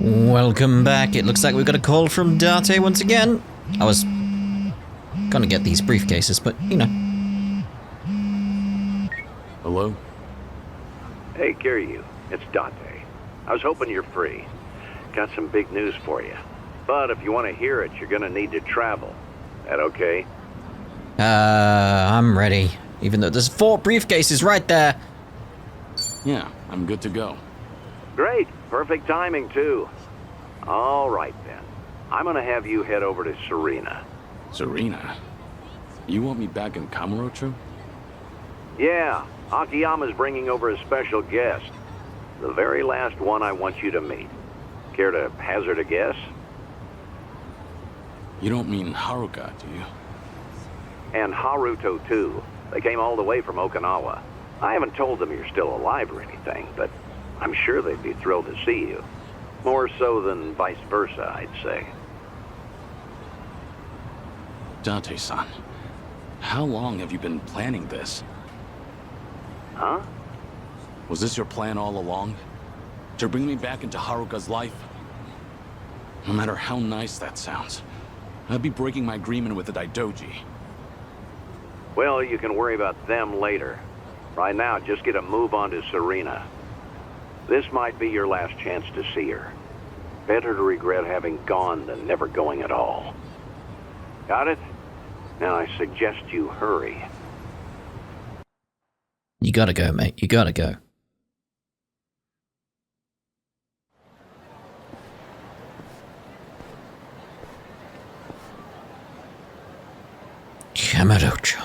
Welcome back. It looks like we've got a call from Date once again. I was gonna get these briefcases, but you know. Hello? Hey, Kiryu. It's Date. I was hoping you're free. Got some big news for you. But if you want to hear it, you're gonna need to travel. That okay? I'm ready. Even though there's 4 briefcases right there. Yeah, I'm good to go. Great. Perfect timing, too. All right, then. I'm gonna have you head over to Serena. Serena? You want me back in Kamurocho? Yeah, Akiyama's bringing over a special guest. The very last one I want you to meet. Care to hazard a guess? You don't mean Haruka, do you? And Haruto, too. They came all the way from Okinawa. I haven't told them you're still alive or anything, but I'm sure they'd be thrilled to see you. More so than vice versa, I'd say. Date-san, how long have you been planning this? Huh? Was this your plan all along? To bring me back into Haruka's life? No matter how nice that sounds, I'd be breaking my agreement with the Daidoji. Well, you can worry about them later. Right now, just get a move on to Serena. This might be your last chance to see her. Better to regret having gone than never going at all. Got it? Now I suggest you hurry. You gotta go, mate. You gotta go. Kamurocho.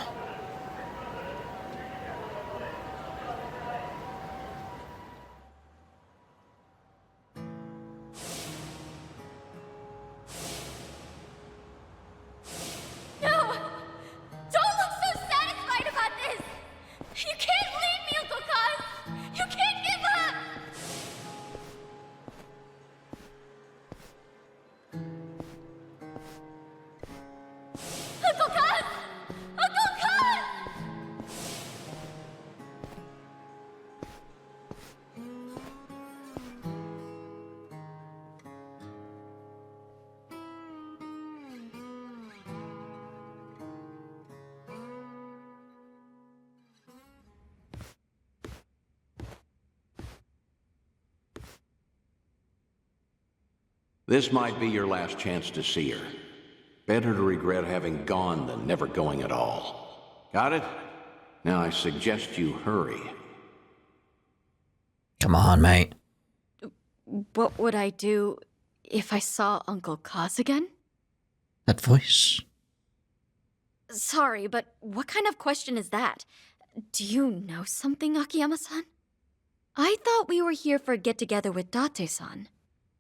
This might be your last chance to see her. Better to regret having gone than never going at all. Got it? Now I suggest you hurry. Come on, mate. What would I do if I saw Uncle Kaz again? That voice. Sorry, but what kind of question is that? Do you know something, Akiyama-san? I thought we were here for a get-together with Date-san.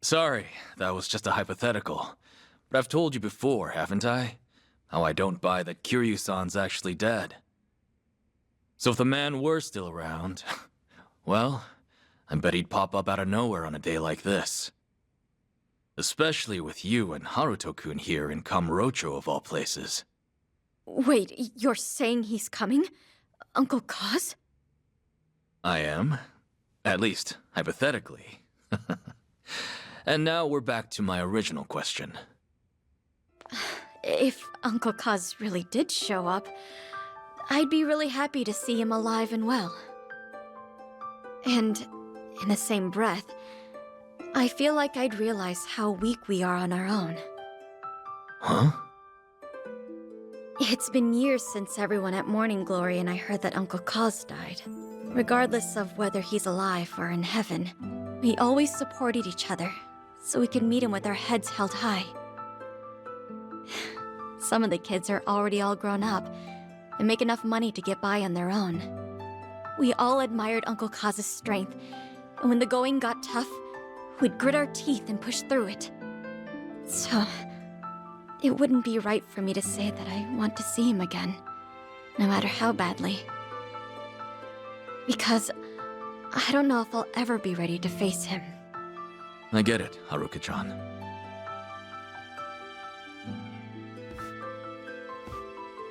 Sorry, that was just a hypothetical. But I've told you before, haven't I? How I don't buy that Kiryu-san's actually dead. So if the man were still around, well, I bet he'd pop up out of nowhere on a day like this. Especially with you and Haruto-kun here in Kamurocho of all places. Wait, you're saying he's coming? Uncle Kaz? I am. At least, hypothetically. And now we're back to my original question. If Uncle Kaz really did show up, I'd be really happy to see him alive and well. And in the same breath, I feel like I'd realize how weak we are on our own. Huh? It's been years since everyone at Morning Glory and I heard that Uncle Kaz died. Regardless of whether he's alive or in heaven, we always supported each other, so we could meet him with our heads held high. Some of the kids are already all grown up and make enough money to get by on their own. We all admired Uncle Kaz's strength, and when the going got tough, we'd grit our teeth and push through it. So, it wouldn't be right for me to say that I want to see him again, no matter how badly. Because I don't know if I'll ever be ready to face him. I get it, Haruka-chan.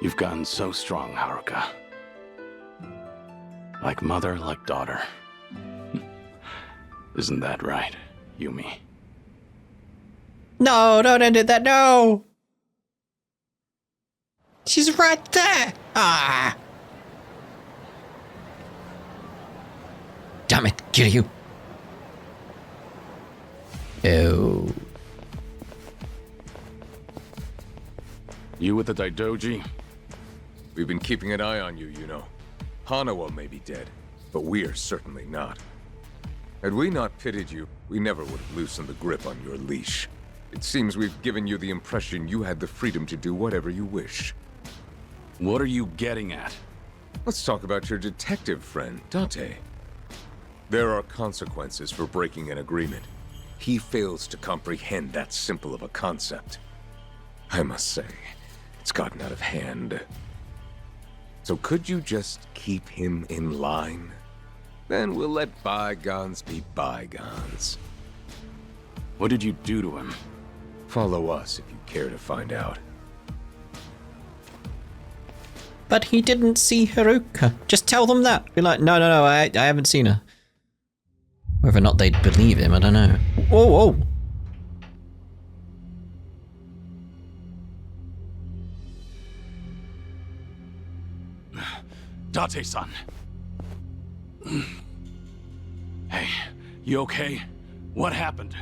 You've gotten so strong, Haruka. Like mother, like daughter. Isn't that right, Yumi? No, don't end it that. No. She's right there. Ah. Damn it, Kiryu. Oh. You with the Daidoji? We've been keeping an eye on you, you know. Hanawa may be dead, but we are certainly not. Had we not pitied you, we never would have loosened the grip on your leash. It seems we've given you the impression you had the freedom to do whatever you wish. What are you getting at? Let's talk about your detective friend, Date. There are consequences for breaking an agreement. He fails to comprehend that simple of a concept. I must say, it's gotten out of hand. So could you just keep him in line? Then we'll let bygones be bygones. What did you do to him? Follow us if you care to find out. But he didn't see Haruka. Just tell them that. Be like, no, I haven't seen her. Whether or not they'd believe him, I don't know. Whoa. Date-san. Hey, you okay? What happened?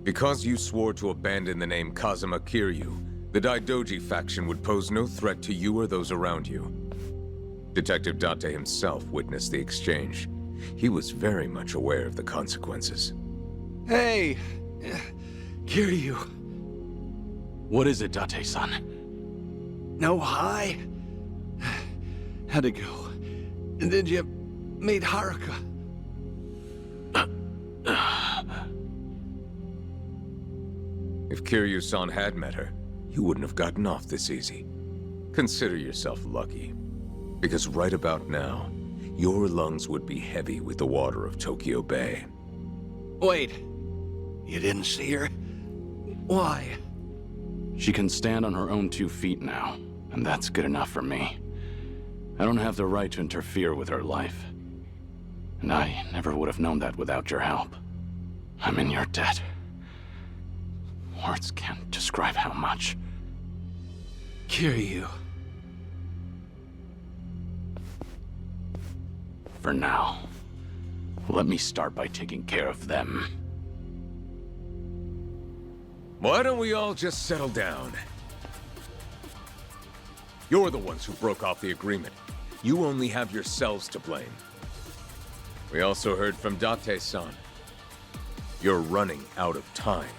Because you swore to abandon the name Kazuma Kiryu, the Daidoji faction would pose no threat to you or those around you. Detective Date himself witnessed the exchange. He was very much aware of the consequences. Hey, Kiryu. What is it, Date-san? No hi? How'd it go? And then you meet Haruka. If Kiryu-san had met her, you wouldn't have gotten off this easy. Consider yourself lucky. Because right about now, your lungs would be heavy with the water of Tokyo Bay. Wait, you didn't see her? Why? She can stand on her own 2 feet now, and that's good enough for me. I don't have the right to interfere with her life. And I never would have known that without your help. I'm in your debt. Words can't describe how much. Kiryu. For now, let me start by taking care of them. Why don't we all just settle down? You're the ones who broke off the agreement. You only have yourselves to blame. We also heard from Date-san. You're running out of time.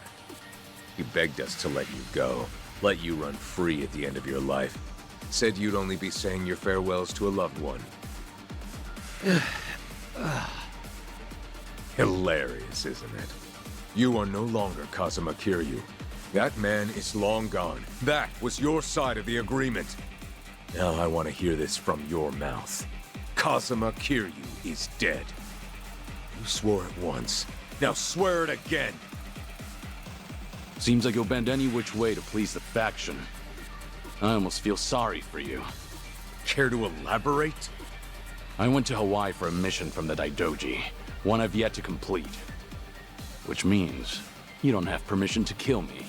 He begged us to let you go, let you run free at the end of your life. Said you'd only be saying your farewells to a loved one. Hilarious, isn't it? You are no longer Kazuma Kiryu. That man is long gone. That was your side of the agreement. Now I want to hear this from your mouth. Kazuma Kiryu is dead. You swore it once. Now swear it again. Seems like you'll bend any which way to please the faction. I almost feel sorry for you. Care to elaborate? I went to Hawaii for a mission from the Daidoji, one I've yet to complete. Which means you don't have permission to kill me.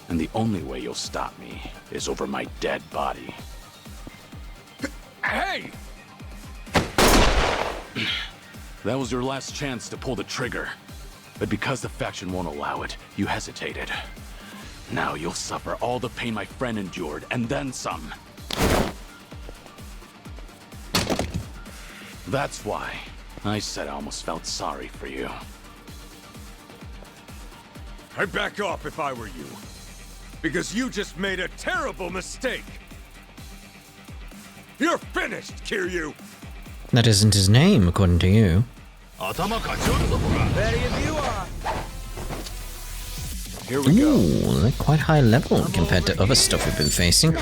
And the only way you'll stop me is over my dead body. Hey! That was your last chance to pull the trigger. But because the faction won't allow it, you hesitated. Now you'll suffer all the pain my friend endured, and then some. That's why I said I almost felt sorry for you. I'd back off if I were you. Because you just made a terrible mistake. You're finished, Kiryu! That isn't his name, according to you. Ready if you are. Here we go. Ooh, they're quite high level compared to other stuff we've been facing.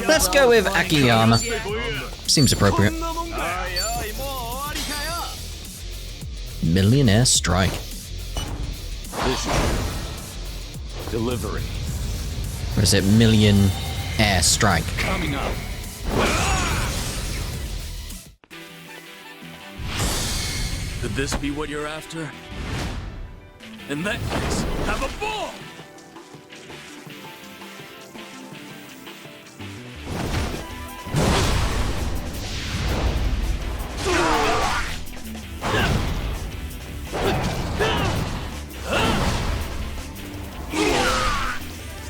Let's go with Akiyama. Seems appropriate. Millionaire Strike. This delivery Or is it Million Air Strike? coming up. Could this be what you're after? In that case, have a ball!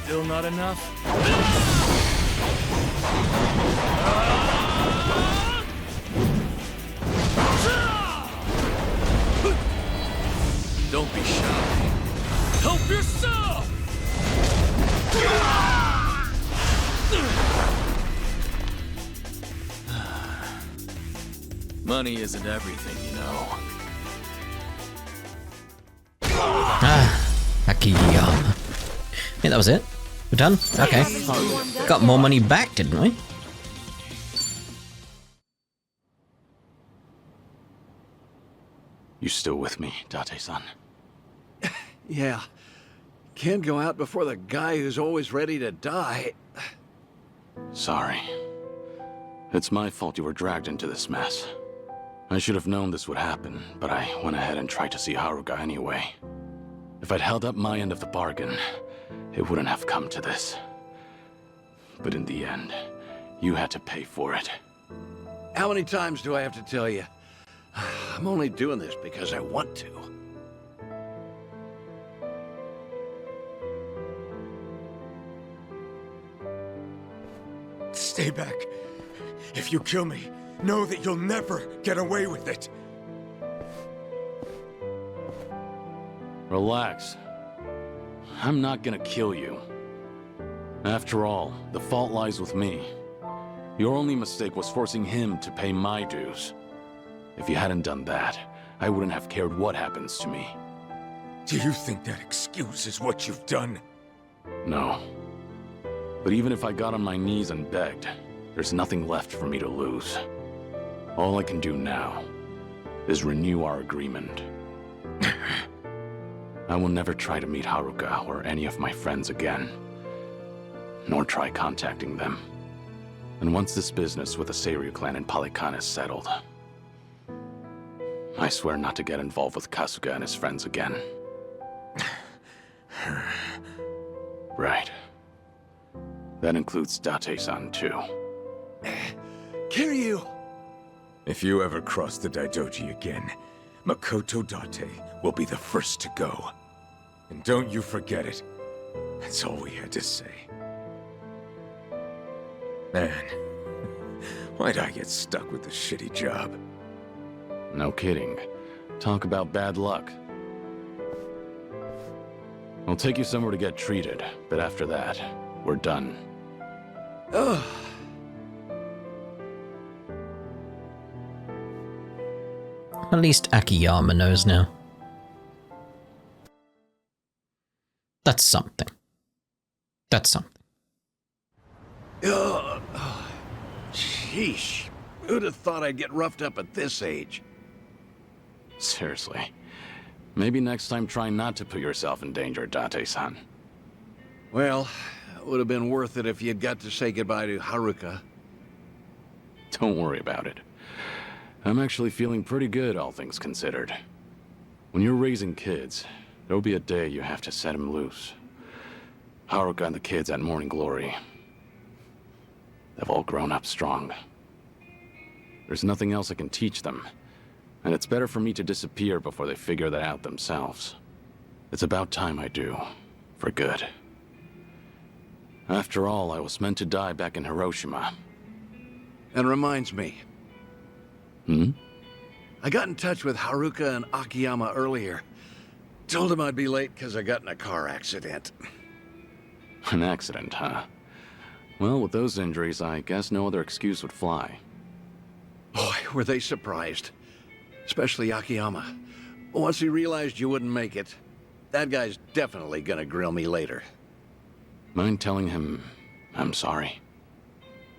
Still not enough? Don't be shy. Help yourself! Money isn't everything, you know. Akiyama. Yeah, that was it. We're done? Okay. Got more money back, didn't we? You still with me, Date-san? Yeah. Can't go out before the guy who's always ready to die. Sorry. It's my fault you were dragged into this mess. I should have known this would happen, but I went ahead and tried to see Haruka anyway. If I'd held up my end of the bargain, it wouldn't have come to this. But in the end, you had to pay for it. How many times do I have to tell you? I'm only doing this because I want to. Stay back. If you kill me, know that you'll never get away with it. Relax. I'm not gonna kill you. After all, the fault lies with me. Your only mistake was forcing him to pay my dues. If you hadn't done that, I wouldn't have cared what happens to me. Do you think that excuses what you've done? No. But even if I got on my knees and begged, there's nothing left for me to lose. All I can do now is renew our agreement. I will never try to meet Haruka or any of my friends again, nor try contacting them. And once this business with the Seiryu clan in Palikan is settled, I swear not to get involved with Kasuga and his friends again. Right. That includes Date-san too. Kiryu! If you ever cross the Daidoji again, Makoto Date will be the first to go. And don't you forget it. That's all we had to say. Man, why'd I get stuck with this shitty job? No kidding. Talk about bad luck. I'll take you somewhere to get treated, but after that, we're done. Ugh. At least Akiyama knows now. That's something. That's something. Ugh. Sheesh. Who'd have thought I'd get roughed up at this age? Seriously. Maybe next time try not to put yourself in danger, Date-san. Well, it would have been worth it if you'd got to say goodbye to Haruka. Don't worry about it. I'm actually feeling pretty good, all things considered. When you're raising kids, there'll be a day you have to set them loose. Haruka and the kids at Morning Glory, they've all grown up strong. There's nothing else I can teach them, and it's better for me to disappear before they figure that out themselves. It's about time I do, for good. After all, I was meant to die back in Hiroshima. And reminds me, I got in touch with Haruka and Akiyama earlier. Told him I'd be late because I got in a car accident. An accident, huh? Well, with those injuries, I guess no other excuse would fly. Boy, were they surprised. Especially Akiyama. Once he realized you wouldn't make it, that guy's definitely gonna grill me later. Mind telling him I'm sorry?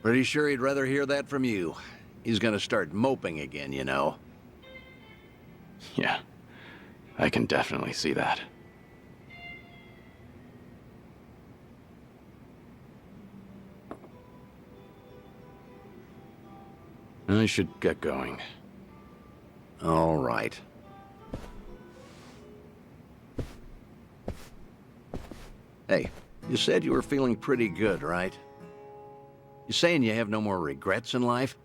Pretty sure he'd rather hear that from you. He's gonna start moping again, you know. Yeah, I can definitely see that. I should get going. All right. Hey, you said you were feeling pretty good, right? You saying you have no more regrets in life?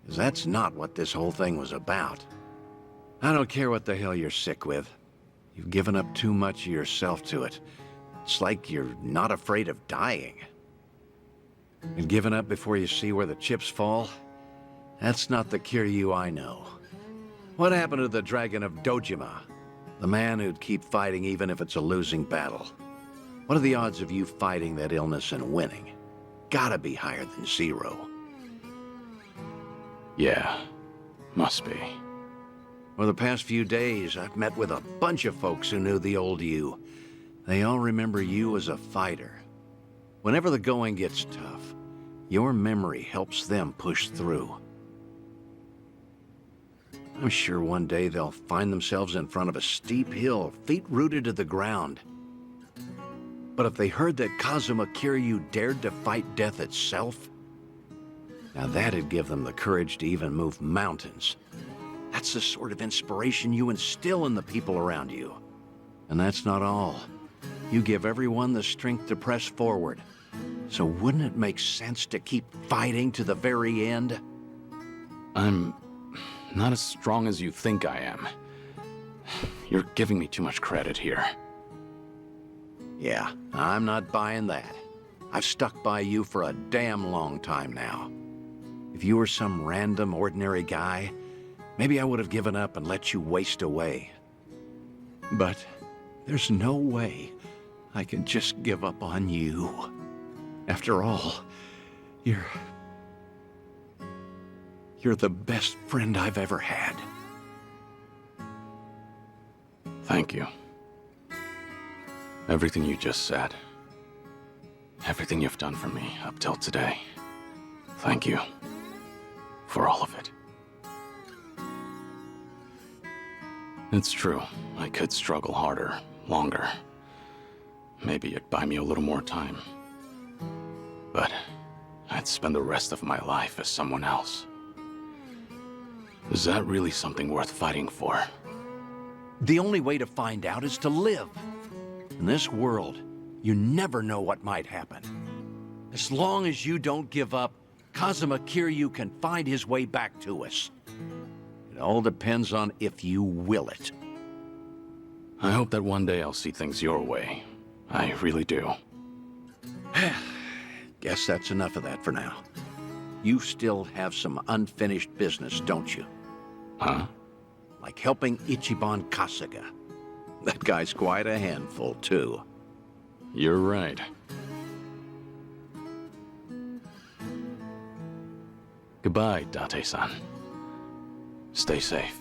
'Cause that's not what this whole thing was about. I don't care what the hell you're sick with. You've given up too much of yourself to it. It's like you're not afraid of dying. And giving up before you see where the chips fall? That's not the Kiryu I know. What happened to the Dragon of Dojima? The man who'd keep fighting even if it's a losing battle. What are the odds of you fighting that illness and winning? Gotta be higher than 0. Yeah, must be. For the past few days, I've met with a bunch of folks who knew the old you. They all remember you as a fighter. Whenever the going gets tough, your memory helps them push through. I'm sure one day they'll find themselves in front of a steep hill, feet rooted to the ground. But if they heard that Kazuma Kiryu dared to fight death itself, now that'd give them the courage to even move mountains. That's the sort of inspiration you instill in the people around you. And that's not all. You give everyone the strength to press forward. So wouldn't it make sense to keep fighting to the very end? I'm not as strong as you think I am. You're giving me too much credit here. Yeah, I'm not buying that. I've stuck by you for a damn long time now. If you were some random, ordinary guy, maybe I would have given up and let you waste away. But there's no way I can just give up on you. After all, you're the best friend I've ever had. Thank you. Everything you just said. Everything you've done for me up till today. Thank you. For all of it. It's true. I could struggle harder, longer. Maybe it'd buy me a little more time. But I'd spend the rest of my life as someone else. Is that really something worth fighting for? The only way to find out is to live. In this world, you never know what might happen. As long as you don't give up, Kazuma Kiryu can find his way back to us. It all depends on if you will it. I hope that one day I'll see things your way. I really do. Guess that's enough of that for now. You still have some unfinished business, don't you? Huh? Like helping Ichiban Kasuga. That guy's quite a handful, too. You're right. Goodbye, Date-san. Stay safe.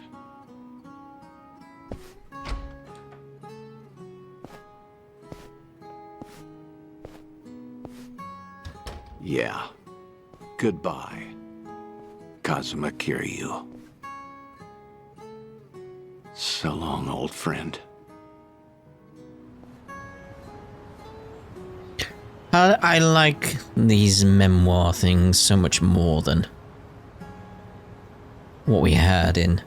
Yeah. Goodbye, Kazuma Kiryu. So long, old friend. I like these memoir things so much more than what we had in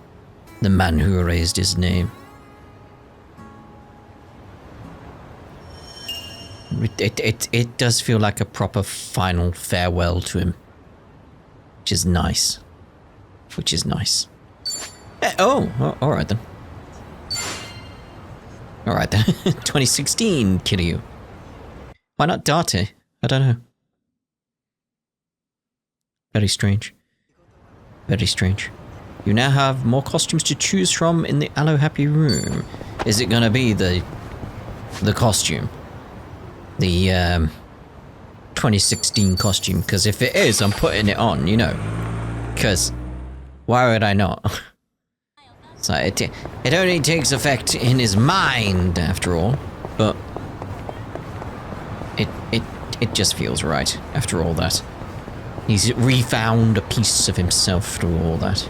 The Man Who Erased His Name. It does feel like a proper final farewell to him, which is nice. All right then. All right then. 2016 Kiryu. Why not Date? I don't know. Very strange. Very strange. You now have more costumes to choose from in the Aloe Happy Room. Is it gonna be the costume? The 2016 costume? Because if it is, I'm putting it on, you know. Because why would I not? So it only takes effect in his mind, after all. But it just feels right after all that. He's refound a piece of himself through all that.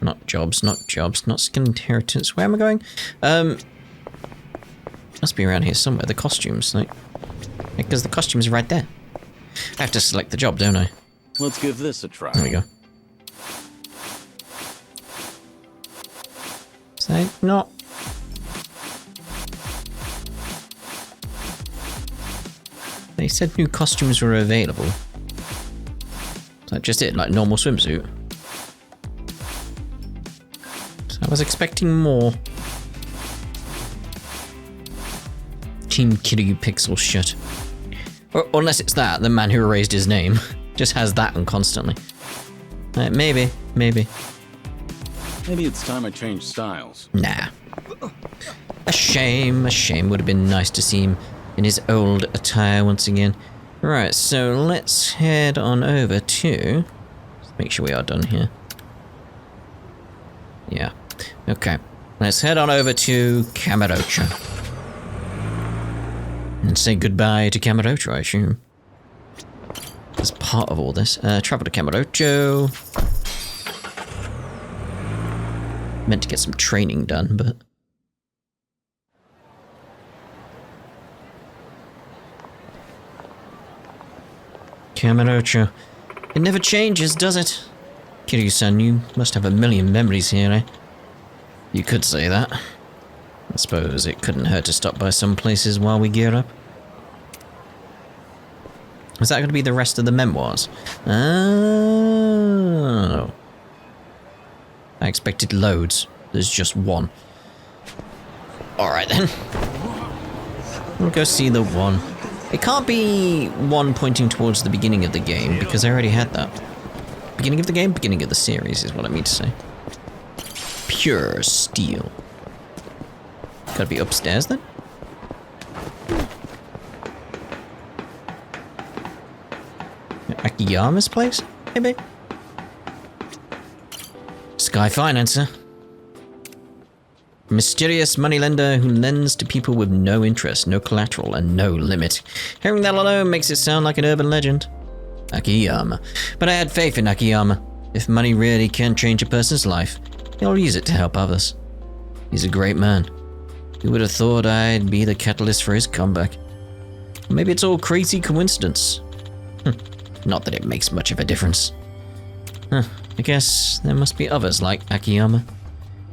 Not jobs, not skill inheritance. Where am I going? Must be around here somewhere. The costumes, because the costumes are right there. I have to select the job, don't I? Let's give this a try. There we go. Is that not? They said new costumes were available. Is that just it? Like normal swimsuit? So I was expecting more. Team Kiryu Pixel shit. Or unless it's that, the man who erased his name. Just has that on constantly. Maybe. Maybe it's time I change styles. Nah. A shame. Would have been nice to see him in his old attire once again. Right, so let's head on over to... Let's make sure we are done here. Yeah. Okay. Let's head on over to Kamurocho. And say goodbye to Kamurocho, I assume. As part of all this. Travel to Kamurocho. Meant to get some training done, but... Kamurocho. It never changes, does it? Kiryu-san, you must have a million memories here, eh? You could say that. I suppose it couldn't hurt to stop by some places while we gear up. Is that going to be the rest of the memoirs? Oh. I expected loads. There's just one. Alright then. We'll go see the one. It can't be one pointing towards the beginning of the game, because I already had that. Beginning of the game? Beginning of the series is what I mean to say. Pure steel. Gotta be upstairs then? Akiyama's place? Maybe? Sky Financer. Mysterious moneylender who lends to people with no interest, no collateral, and no limit. Hearing that alone makes it sound like an urban legend. Akiyama. But I had faith in Akiyama. If money really can change a person's life, he'll use it to help others. He's a great man. Who would have thought I'd be the catalyst for his comeback? Maybe it's all crazy coincidence. Not that it makes much of a difference. I guess there must be others like Akiyama.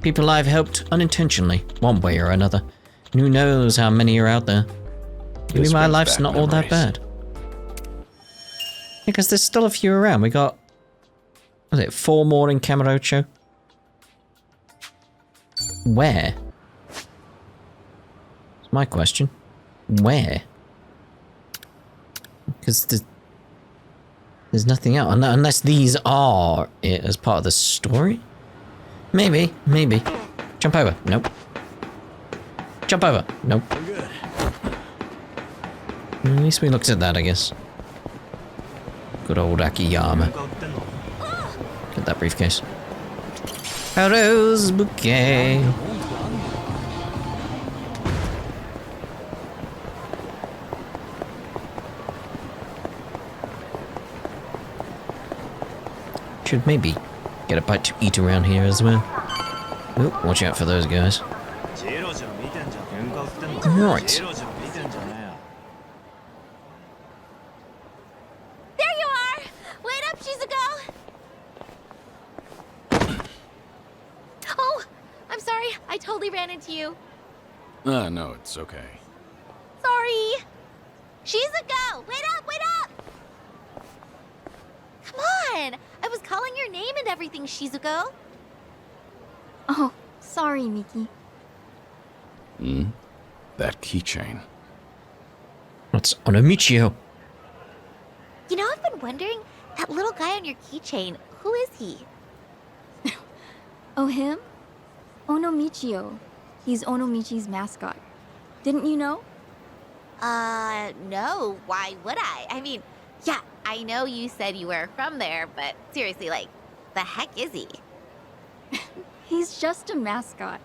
People I've helped unintentionally, one way or another. And who knows how many are out there. Maybe my life's not all that bad. Because there's still a few around. We got... Was it 4 more in Kamurocho? Where? That's my question. Where? Because there's nothing else. Unless these are it as part of the story? Maybe. Jump over. Nope. Jump over. Nope. At least we looked at that, I guess. Good old Akiyama. Get that briefcase. A rose bouquet. Should maybe get a bite to eat around here as well. Oh, watch out for those guys. Right. There you are! Wait up, Shizuko! Oh, I'm sorry. I totally ran into you. No, it's okay. Sorry. Shizuko! Wait up! Come on! I was calling your name and everything, Shizuko. Oh, sorry, Miki. That keychain. What's on a Michio? You know, I've been wondering, that little guy on your keychain, who is he? Oh, him? Ono Michio. He's Ono Michi's mascot. Didn't you know? No. Why would I? I mean, yeah, I know you said you were from there, but seriously, like, the heck is he? He's just a mascot.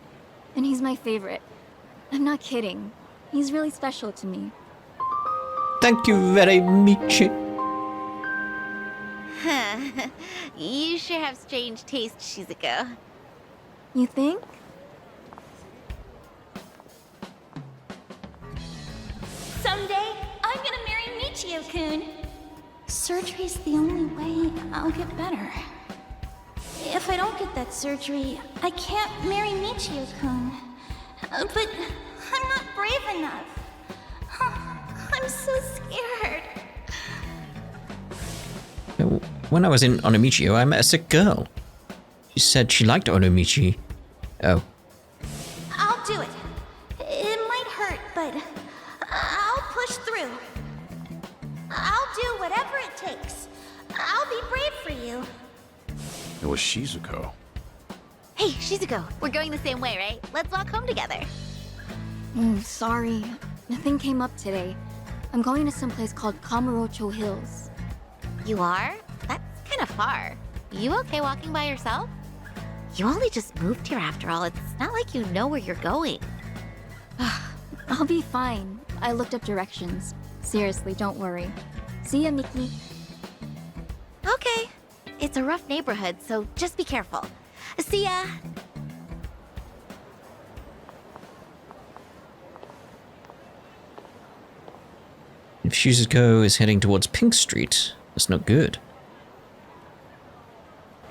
And he's my favorite. I'm not kidding. He's really special to me. Thank you very much. You sure have strange taste, Shizuko. You think? Someday, I'm gonna marry Michio-kun. Surgery's the only way I'll get better. If I don't get that surgery, I can't marry Michio-kun. But I'm not brave enough. I'm so scared. When I was in Onomichio, I met a sick girl. She said she liked Onomichi. Oh. I'll do it. It might hurt, but I'll push through. I'll do whatever it takes. I'll be brave for you. It was Shizuko. Hey, Shizuko, we're going the same way, right? Let's walk home together. Sorry. Nothing came up today. I'm going to some place called Kamurocho Hills. You are? That's kind of far. You okay walking by yourself? You only just moved here after all. It's not like you know where you're going. I'll be fine. I looked up directions. Seriously, don't worry. See ya, Mickey. Okay. It's a rough neighborhood, so just be careful. See ya! If Shizuko is heading towards Pink Street, that's not good.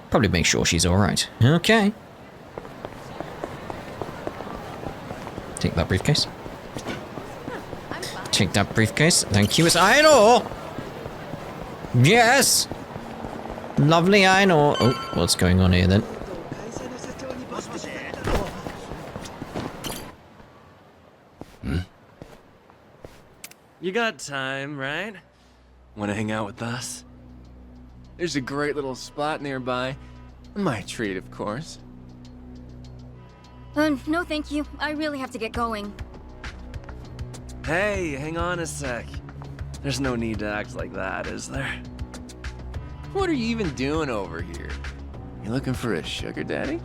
Probably make sure she's alright. Okay. Take that briefcase. Take that briefcase. Thank you. It's Aino! Yes! Lovely Aino. Oh, what's going on here then? You got time, right? Want to hang out with us? There's a great little spot nearby. My treat, of course. No thank you. I really have to get going. Hey, hang on a sec. There's no need to act like that, is there? What are you even doing over here? You looking for a sugar daddy?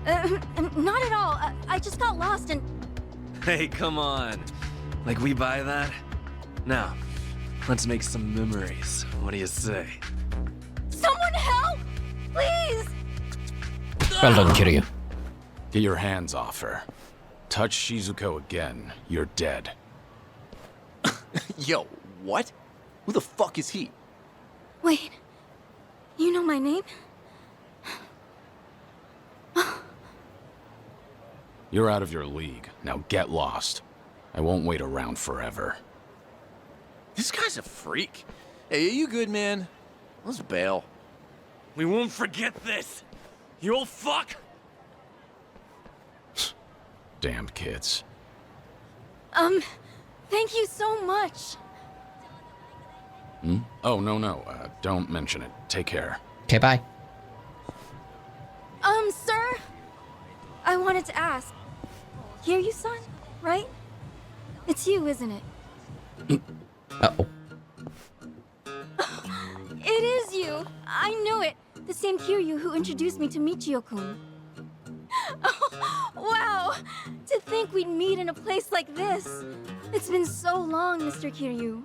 Not at all. I just got lost and... Hey, come on. Like we buy that? Now, let's make some memories. What do you say? Someone help! Please! Well done, Kiryu. Get your hands off her. Touch Shizuko again, you're dead. Yo, what? Who the fuck is he? Wait. You know my name? You're out of your league. Now get lost. I won't wait around forever. This guy's a freak. Hey, are you good, man? Let's bail. We won't forget this. You old fuck! Damned kids. Thank you so much. Hmm? Oh, no. Don't mention it. Take care. Okay, bye. Sir? I wanted to ask. Kiryu, son, right? It's you, isn't it? Uh-oh. It is you! I knew it! The same Kiryu who introduced me to Michio-kun. Oh, wow! To think we'd meet in a place like this! It's been so long, Mr. Kiryu.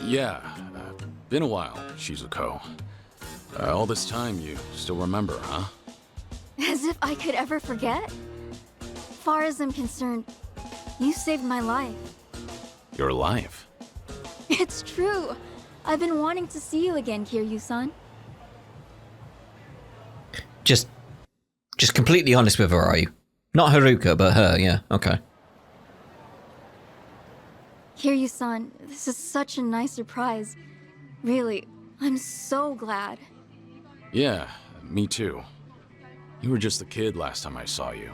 Yeah. Been a while, Shizuko. All this time, you still remember, huh? As if I could ever forget? Far as I'm concerned, you saved my life. Your life? It's true. I've been wanting to see you again, Kiryu-san. Just completely honest with her, are you? Not Haruka, but her, yeah, okay. Kiryu-san, this is such a nice surprise. Really, I'm so glad. Yeah, me too. You were just a kid last time I saw you.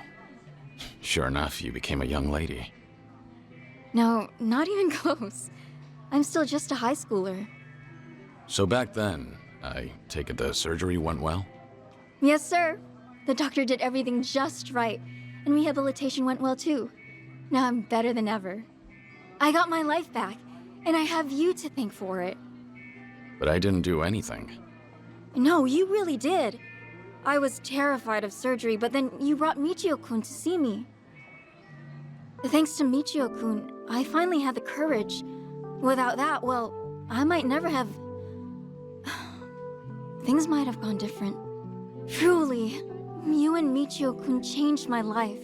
Sure enough, you became a young lady. No, not even close. I'm still just a high schooler. So back then, I take it the surgery went well? Yes, sir. The doctor did everything just right, and rehabilitation went well too. Now I'm better than ever. I got my life back, and I have you to thank for it. But I didn't do anything. No, you really did. I was terrified of surgery, but then you brought Michio-kun to see me. Thanks to Michio-kun, I finally had the courage. Without that, well, I might never have... Things might have gone different. Truly, you and Michio-kun changed my life.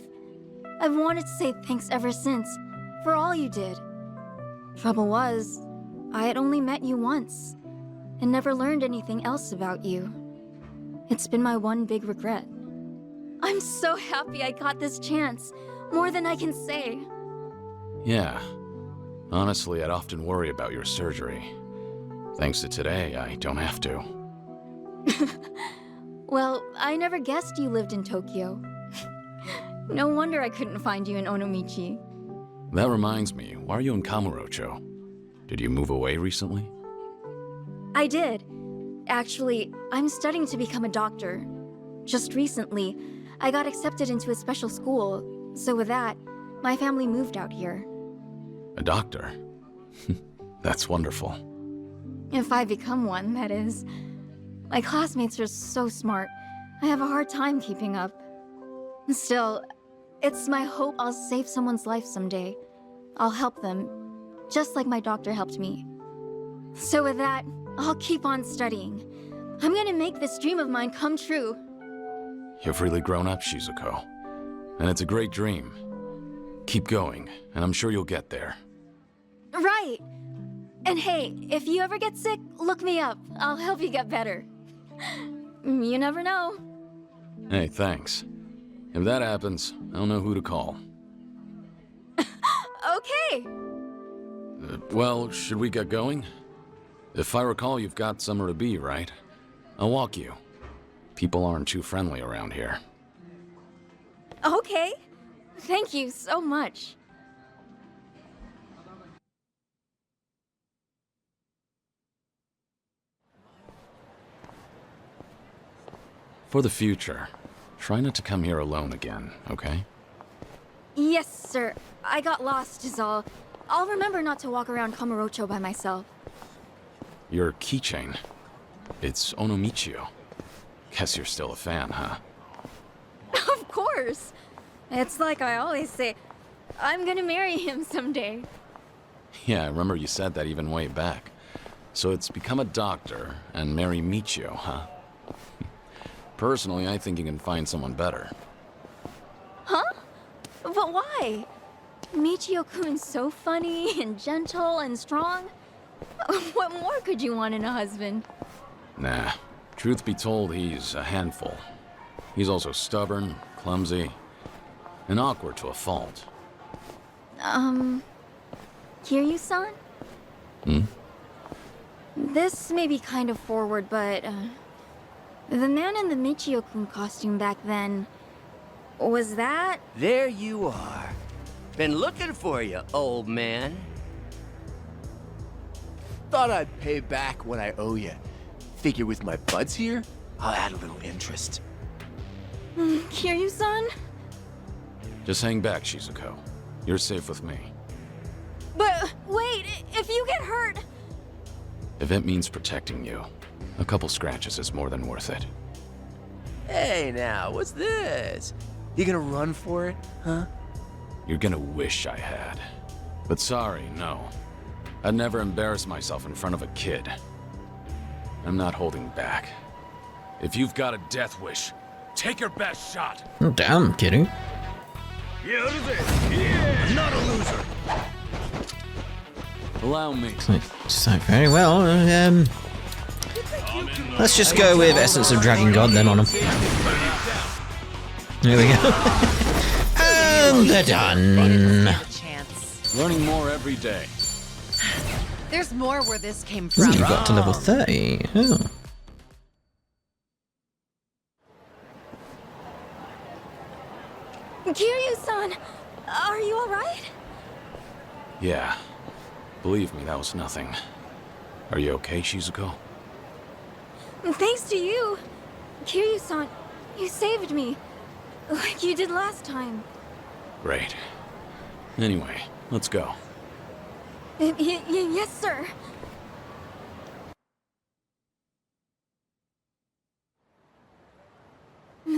I've wanted to say thanks ever since, for all you did. Trouble was, I had only met you once, and never learned anything else about you. It's been my one big regret. I'm so happy I got this chance. more than I can say. Yeah. Honestly, I'd often worry about your surgery. Thanks to today, I don't have to. Well, I never guessed you lived in Tokyo. No wonder I couldn't find you in Onomichi. That reminds me, why are you in Kamurocho? Did you move away recently? I did. Actually, I'm studying to become a doctor. Just recently, I got accepted into a special school, so with that, my family moved out here. A doctor? That's wonderful. If I become one, that is. My classmates are so smart. I have a hard time keeping up. Still, it's my hope I'll save someone's life someday. I'll help them, just like my doctor helped me. So with that, I'll keep on studying. I'm gonna make this dream of mine come true. You've really grown up, Shizuko. And it's a great dream. Keep going, and I'm sure you'll get there. Right! And hey, if you ever get sick, look me up. I'll help you get better. You never know. Hey, thanks. If that happens, I'll know who to call. Okay! Well, should we get going? If I recall, you've got somewhere to be, right? I'll walk you. People aren't too friendly around here. Okay. Thank you so much. For the future, try not to come here alone again, okay? Yes, sir. I got lost is all. I'll remember not to walk around Kamurocho by myself. Your keychain. It's Onomichio. Guess you're still a fan, huh? Of course! It's like I always say, I'm gonna marry him someday. Yeah, I remember you said that even way back. So it's become a doctor and marry Michio, huh? Personally, I think you can find someone better. Huh? But why? Michio-kun's so funny and gentle and strong. What more could you want in a husband? Nah. Truth be told, he's a handful. He's also stubborn, clumsy, and awkward to a fault. Kiryu-san? Hmm? This may be kind of forward, but, the man in the Michio-kun costume back then, was that? There you are. Been looking for you, old man. Thought I'd pay back what I owe you. Figure with my buds here, I'll add a little interest. Kiryu-san? Just hang back, Shizuko. You're safe with me. But, wait, if you get hurt... If it means protecting you, a couple scratches is more than worth it. Hey now, what's this? You gonna run for it, huh? You're gonna wish I had. But sorry, no. I'd never embarrass myself in front of a kid. I'm not holding back. If you've got a death wish, take your best shot! Oh, damn, Kiryu. I'm not a loser! Allow me. So, very well. Let's just go with Essence of Dragon God then on him. There we go. And they're done. Learning more every day. There's more where this came Ooh, from. you got to level 30. Oh. Kiryu-san, are you alright? Yeah. Believe me, that was nothing. Are you okay, Shizuko? Thanks to you. Kiryu-san, you saved me. Like you did last time. Great. Anyway, let's go. Yes, sir.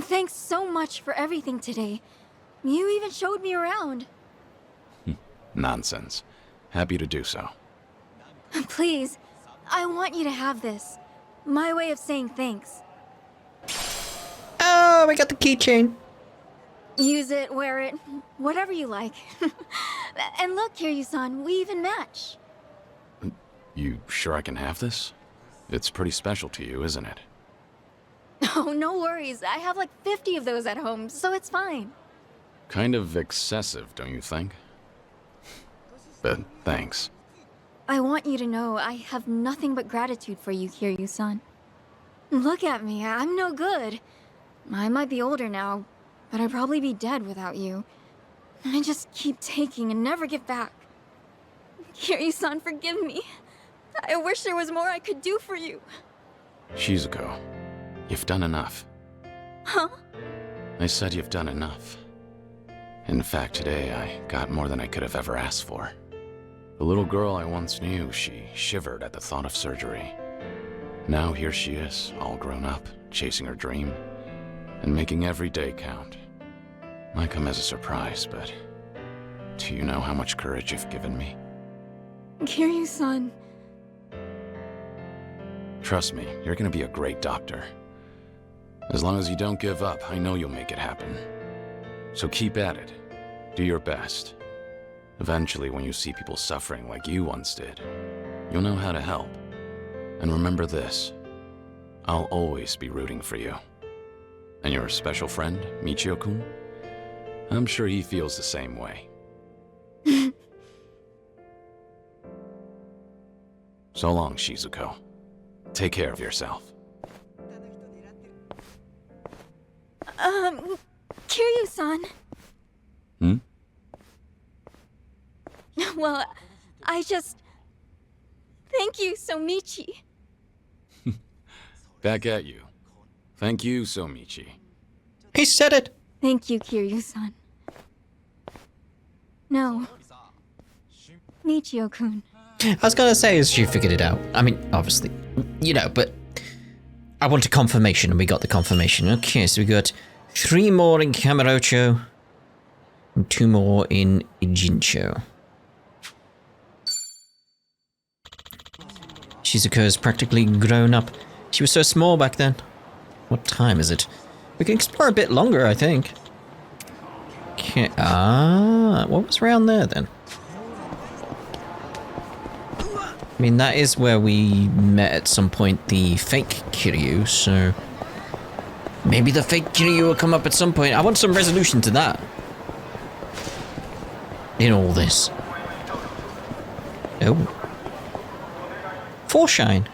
Thanks so much for everything today. You even showed me around. Nonsense. Happy to do so. Please, I want you to have this. My way of saying thanks. Oh, we got the keychain. Use it, wear it, whatever you like. And look, Kiryu-san, we even match. You sure I can have this? It's pretty special to you, isn't it? Oh, no worries. I have like 50 of those at home, so it's fine. Kind of excessive, don't you think? But thanks. I want you to know I have nothing but gratitude for you, Kiryu-san. Look at me, I'm no good. I might be older now, but I'd probably be dead without you. I just keep taking and never give back. Kiryu-san, forgive me. I wish there was more I could do for you. Shizuko, you've done enough. Huh? I said you've done enough. In fact, today I got more than I could have ever asked for. The little girl I once knew, she shivered at the thought of surgery. Now here she is, all grown up, chasing her dream, and making every day count. Might come as a surprise, but do you know how much courage you've given me? Kiryu-san. Trust me, you're gonna be a great doctor. As long as you don't give up, I know you'll make it happen. So keep at it. Do your best. Eventually, when you see people suffering like you once did, you'll know how to help. And remember this, I'll always be rooting for you. And your special friend, Michio-kun? I'm sure he feels the same way. So long, Shizuko. Take care of yourself. Kiryu-san. Hmm? Well, I just... Thank you, so Michi. Back at you. Thank you, Somichi. He said it! Thank you, Kiryu-san. No. Michio-kun. I was gonna say, as she figured it out. I mean, obviously, you know, but I wanted confirmation, and we got the confirmation. Okay, so we got 3 more in Kamurocho, and 2 more in Ijincho. Shizuko is practically grown up. She was so small back then. What time is it? We can explore a bit longer, I think. Okay, what was around there then? I mean, that is where we met at some point the fake Kiryu, so... Maybe the fake Kiryu will come up at some point. I want some resolution to that. In all this. Oh. Foreshine.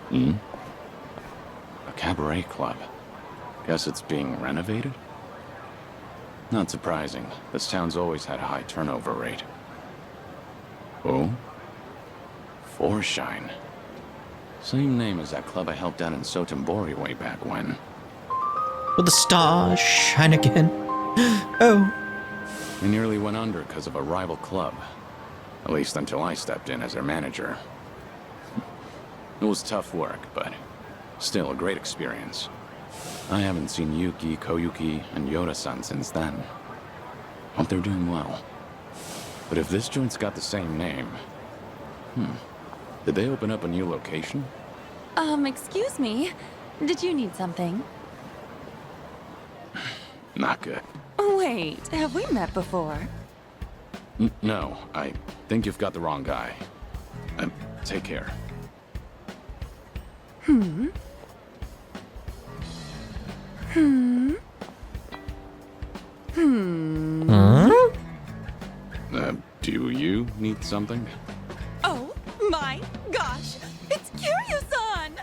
Hmm? A cabaret club. Guess it's being renovated? Not surprising. This town's always had a high turnover rate. Oh? Foreshine. Same name as that club I helped out in Sotenbori way back when. Will the stars shine again? Oh. They nearly went under because of a rival club. At least until I stepped in as their manager. It was tough work, but still a great experience. I haven't seen Yuki, Koyuki, and Yoda-san since then. Hope they're doing well. But if this joint's got the same name... Did they open up a new location? Excuse me. Did you need something? Not good. Wait, have we met before? No, I think you've got the wrong guy. Take care. Do you need something? Oh my gosh! It's Kiryu-san!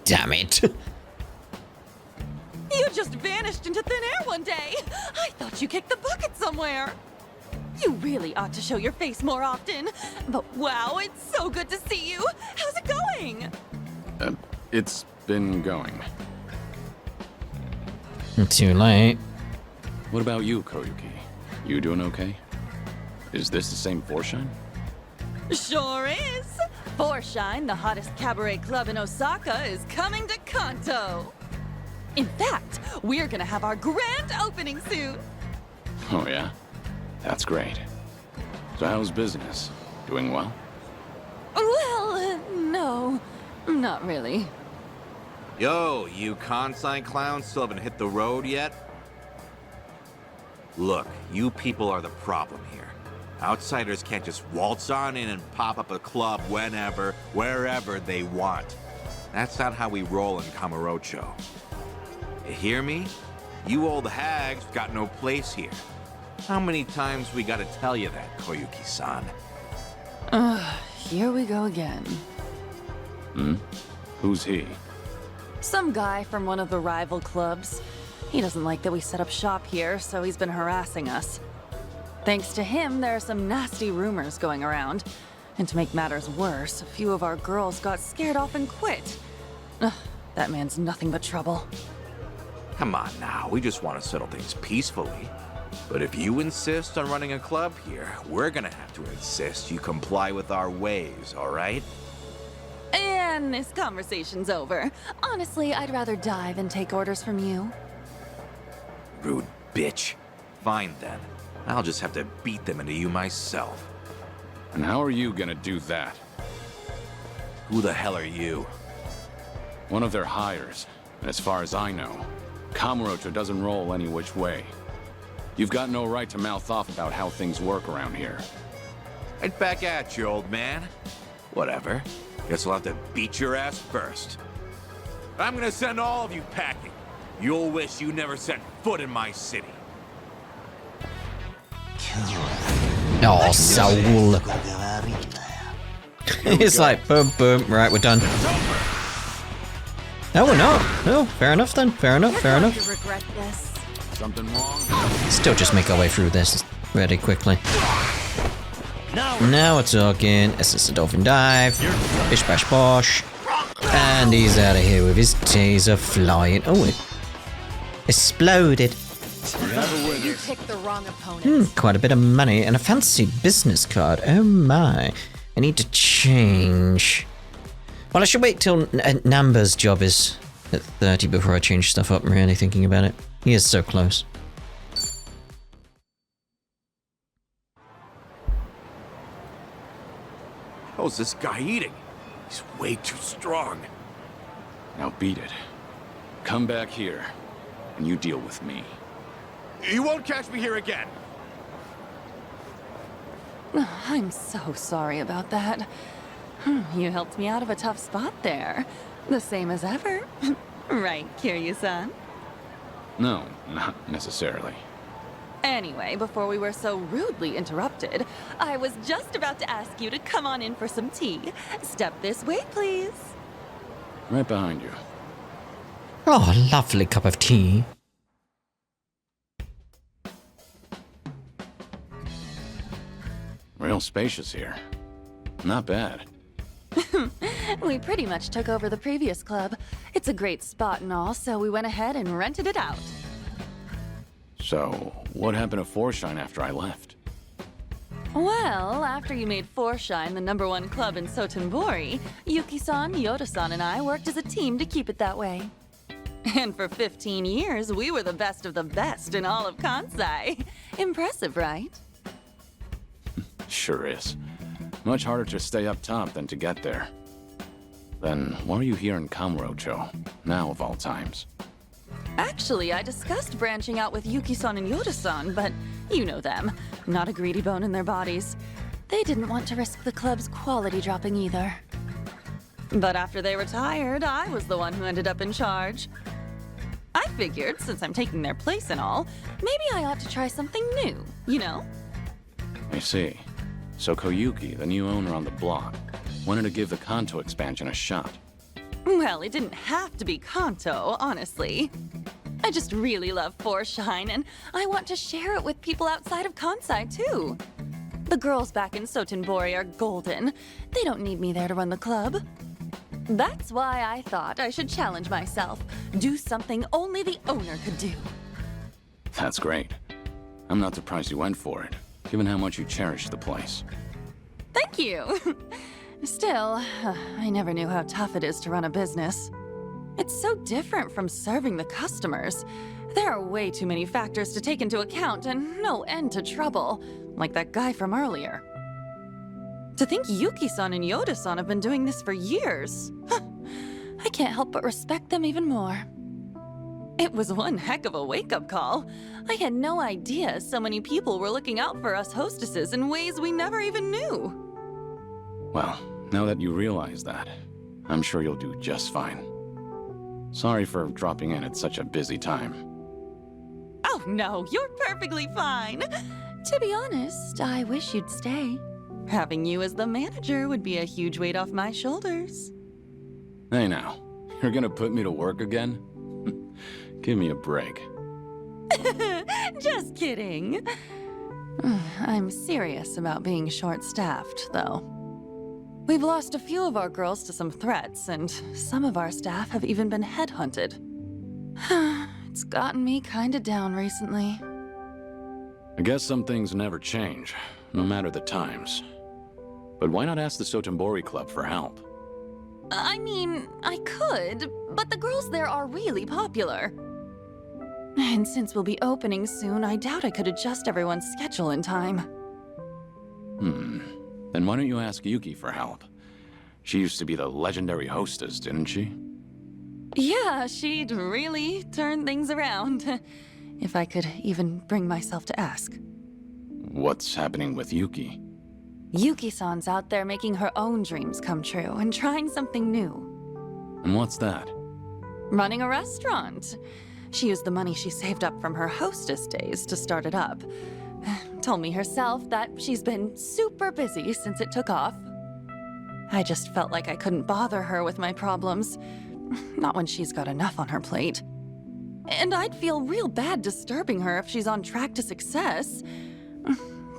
Damn it. You just vanished into thin air one day! I thought you kicked the bucket somewhere! You really ought to show your face more often. But wow, it's so good to see you! How's it going? It's been going. Too late. What about you, Koyuki? You doing okay? Is this the same Foreshine? Sure is! Foreshine, the hottest cabaret club in Osaka, is coming to Kanto! In fact, we're gonna have our grand opening soon! Oh yeah? That's great. So how's business? Doing well? Well, no. Not really. Yo, you Kansai clowns still haven't hit the road yet? Look, you people are the problem here. Outsiders can't just waltz on in and pop up a club whenever, wherever they want. That's not how we roll in Kamurocho. You hear me? You old hags got no place here. How many times we gotta tell you that, Koyuki-san? Here we go again. Hmm? Who's he? Some guy from one of the rival clubs. He doesn't like that we set up shop here, so he's been harassing us. Thanks to him, there are some nasty rumors going around. And to make matters worse, a few of our girls got scared off and quit. Ugh, that man's nothing but trouble. Come on now, we just want to settle things peacefully. But if you insist on running a club here, we're gonna have to insist you comply with our ways, all right? And this conversation's over. Honestly, I'd rather die than take orders from you. Rude bitch. Fine then. I'll just have to beat them into you myself. And how are you gonna do that? Who the hell are you? One of their hires. And as far as I know, Kamurocho doesn't roll any which way. You've got no right to mouth off about how things work around here. Right back at you, old man. Whatever. Guess I'll have to beat your ass first. I'm gonna send all of you packing. You'll wish you never set foot in my city. Oh, Saul. It's like, boom, boom, right, we're done. No, we're not. No, fair enough then. Fair enough, fair enough. You regret this. Something wrong? Still just make our way through this really quickly. Now we're talking. Essence of Dolphin Dive. Bish bash bosh. And he's out of here with his taser flying. Oh, it exploded. You picked the wrong opponent. Quite a bit of money and a fancy business card. Oh my. I need to change. Well, I should wait till Namba's job is at 30 before I change stuff up. I'm really thinking about it. He is so close. How's this guy eating? He's way too strong. Now beat it. Come back here, and you deal with me. You won't catch me here again. I'm so sorry about that. You helped me out of a tough spot there. The same as ever. Right, Kiryu-san? No, not necessarily. Anyway, before we were so rudely interrupted, I was just about to ask you to come on in for some tea. Step this way, please. Right behind you. Oh, a lovely cup of tea. Real spacious here. Not bad. We pretty much took over the previous club. It's a great spot and all, so we went ahead and rented it out. So, what happened to Foreshine after I left? Well, after you made Foreshine the #1 club in Sotenbori, Yuki-san, Yoda-san, and I worked as a team to keep it that way. And for 15 years, we were the best of the best in all of Kansai. Impressive, right? Sure is. Much harder to stay up top than to get there. Then, why are you here in Kamurocho, now of all times? Actually, I discussed branching out with Yuki-san and Yoda-san, but you know them. Not a greedy bone in their bodies. They didn't want to risk the club's quality dropping either. But after they retired, I was the one who ended up in charge. I figured, since I'm taking their place and all, maybe I ought to try something new, you know? I see. So Koyuki, the new owner on the block, wanted to give the Kanto expansion a shot. Well, it didn't have to be Kanto, honestly. I just really love Foreshine, and I want to share it with people outside of Kansai, too. The girls back in Sotenbori are golden. They don't need me there to run the club. That's why I thought I should challenge myself. Do something only the owner could do. That's great. I'm not surprised you went for it, given how much you cherish the place. Thank you. Still, I never knew how tough it is to run a business. It's so different from serving the customers. There are way too many factors to take into account and no end to trouble, like that guy from earlier. To think Yuki-san and Yoda-san have been doing this for years. I can't help but respect them even more. It was one heck of a wake-up call. I had no idea so many people were looking out for us hostesses in ways we never even knew. Well, now that you realize that, I'm sure you'll do just fine. Sorry for dropping in at such a busy time. Oh, no, you're perfectly fine. To be honest, I wish you'd stay. Having you as the manager would be a huge weight off my shoulders. Hey now, you're gonna put me to work again? Give me a break. Just kidding. I'm serious about being short-staffed, though. We've lost a few of our girls to some threats, and some of our staff have even been headhunted. It's gotten me kinda down recently. I guess some things never change, no matter the times. But why not ask the Sotenbori Club for help? I mean, I could, but the girls there are really popular. And since we'll be opening soon, I doubt I could adjust everyone's schedule in time. Then why don't you ask Yuki for help? She used to be the legendary hostess, didn't she? Yeah, she'd really turn things around. If I could even bring myself to ask. What's happening with Yuki? Yuki-san's out there making her own dreams come true and trying something new. And what's that? Running a restaurant. She used the money she saved up from her hostess days to start it up. Told me herself that she's been super busy since it took off. I just felt like I couldn't bother her with my problems. Not when she's got enough on her plate. And I'd feel real bad disturbing her if she's on track to success.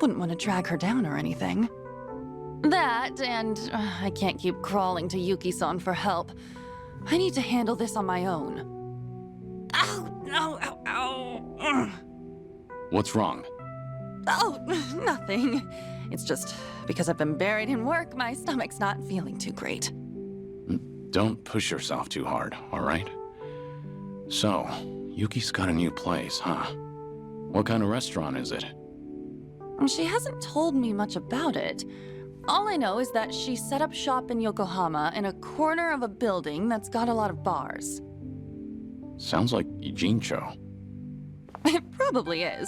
Wouldn't want to drag her down or anything. That, and I can't keep crawling to Yuki-san for help. I need to handle this on my own. Ow! Ow! Ow! Ow! What's wrong? Oh, nothing. It's just because I've been buried in work, my stomach's not feeling too great. Don't push yourself too hard, all right? So, Yuki's got a new place, huh? What kind of restaurant is it? She hasn't told me much about it. All I know is that she set up shop in Yokohama in a corner of a building that's got a lot of bars. Sounds like Ijincho. It probably is.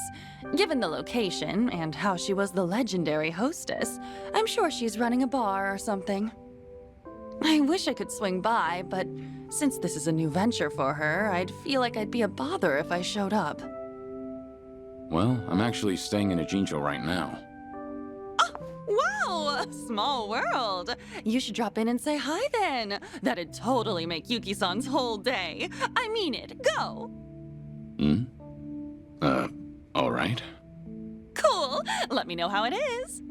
Given the location and how she was the legendary hostess, I'm sure she's running a bar or something. I wish I could swing by, but since this is a new venture for her, I'd feel like I'd be a bother if I showed up. Well, I'm actually staying in Ijincho right now. Wow! Small world! You should drop in and say hi then. That'd totally make Yuki-san's whole day. I mean it. Go! Alright. Cool! Let me know how it is.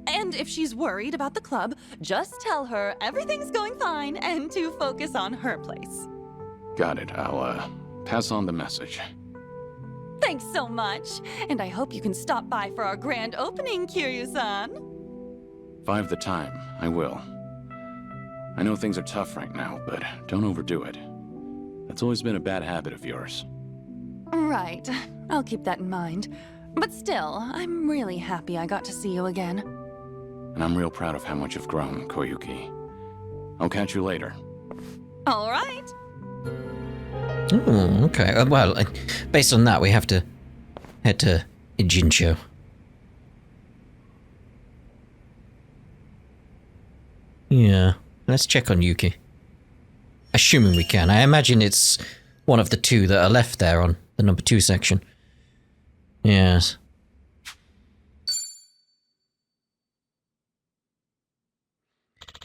And if she's worried about the club, just tell her everything's going fine and to focus on her place. Got it. I'll, pass on the message. Thanks so much. And I hope you can stop by for our grand opening, Kiryu-san. 5 the time. I will. I know things are tough right now, but don't overdo it. That's always been a bad habit of yours. Right. I'll keep that in mind. But still, I'm really happy I got to see you again. And I'm real proud of how much you've grown, Koyuki. I'll catch you later. All right. Oh, okay. Well, based on that, we have to head to Ijincho. Yeah, let's check on Yuki. Assuming we can. I imagine it's one of the two that are left there on the number 2 section. Yes.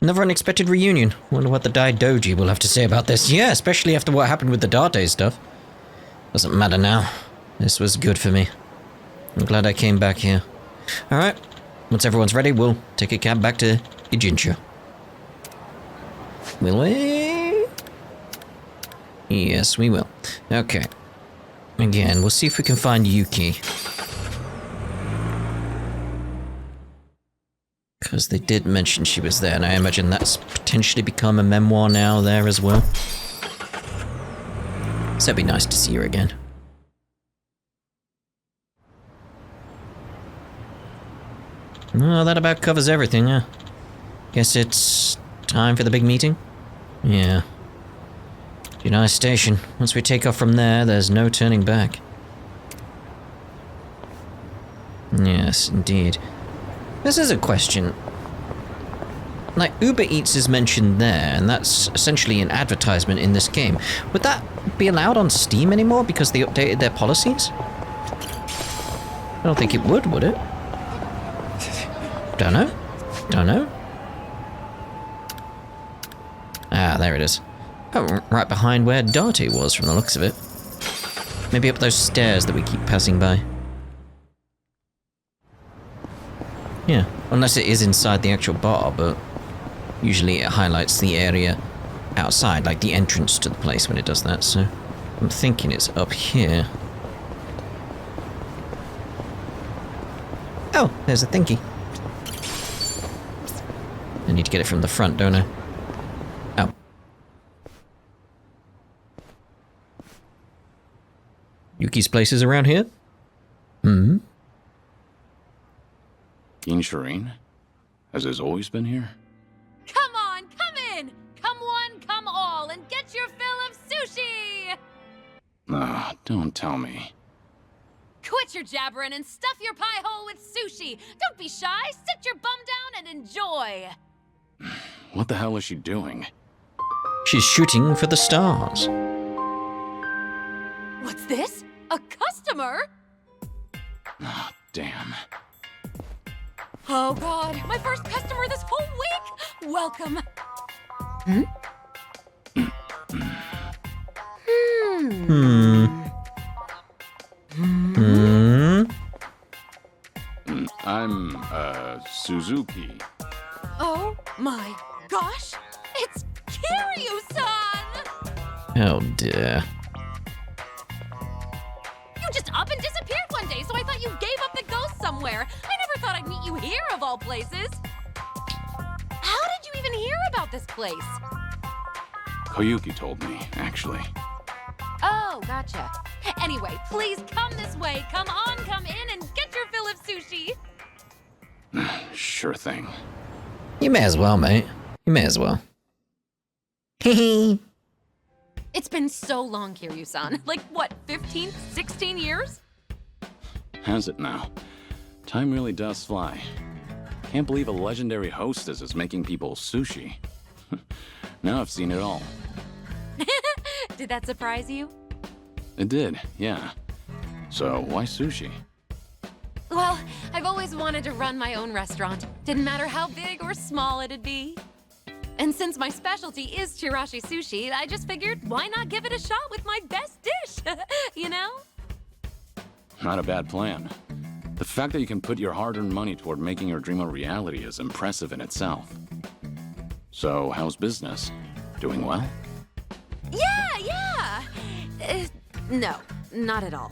Another unexpected reunion. Wonder what the Daidoji will have to say about this. Yeah, especially after what happened with the Date stuff. Doesn't matter now. This was good for me. I'm glad I came back here. Alright, once everyone's ready, we'll take a cab back to Ijincho. Will we? Yes, we will. Okay. Again, we'll see if we can find Yuki. Because they did mention she was there, and I imagine that's potentially become a memoir now there as well. So it'd be nice to see her again. Well, that about covers everything, yeah. Guess it's time for the big meeting? Yeah. United Station. Once we take off from there, there's no turning back. Yes, indeed. This is a question. Like, Uber Eats is mentioned there, and that's essentially an advertisement in this game. Would that be allowed on Steam anymore because they updated their policies? don't think it would it? Don't know. Don't know. Ah, there it is. Oh, right behind where Daidoji was from the looks of it. Maybe up those stairs that we keep passing by. Yeah, unless it is inside the actual bar, but usually it highlights the area outside, like the entrance to the place when it does that, so I'm thinking it's up here. Oh, there's a thingy. I need to get it from the front, don't I? Oh. Yuki's place is around here? Hmm? King Shireen? Has this always been here? Come on, come in! Come one, come all, and get your fill of sushi! Ah, don't tell me. Quit your jabbering and stuff your pie hole with sushi! Don't be shy, sit your bum down and enjoy! What the hell is she doing? She's shooting for the stars. What's this? A customer? Ah, damn. Oh god, my first customer this whole week! Welcome! Hmm? I'm, Suzuki. Oh my gosh! It's Kiryu-san! Oh dear. You just up and disappeared one day, so I thought you gave up the ghost somewhere. I never thought I'd meet you here, of all places. How did you even hear about this place? Koyuki told me, actually. Oh, gotcha. Anyway, please come this way. Come on, come in, and get your fill of sushi. Sure thing. You may as well, mate. You may as well. Hehe. It's been so long, Kiryu-san. Like, what, 15, 16 years? Has it now? Time really does fly. Can't believe a legendary hostess is making people sushi. Now I've seen it all. Did that surprise you? It did, yeah. So, why sushi? Well, I've always wanted to run my own restaurant. Didn't matter how big or small it'd be. And since my specialty is chirashi sushi, I just figured, why not give it a shot with my best dish? You know? Not a bad plan. The fact that you can put your hard-earned money toward making your dream a reality is impressive in itself. So, how's business? Doing well? Yeah! No, not at all.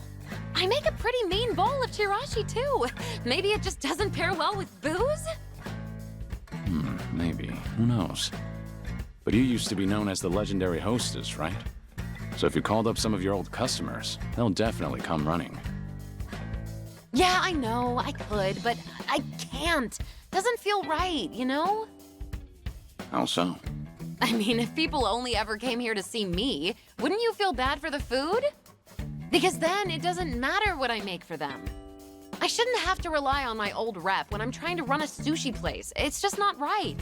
I make a pretty mean bowl of chirashi, too. Maybe it just doesn't pair well with booze? Maybe. Who knows? But you used to be known as the legendary hostess, right? So if you called up some of your old customers, they'll definitely come running. Yeah, I know, I could, but I can't. Doesn't feel right, you know? How so? I mean, if people only ever came here to see me, wouldn't you feel bad for the food? Because then it doesn't matter what I make for them. I shouldn't have to rely on my old rep when I'm trying to run a sushi place. It's just not right.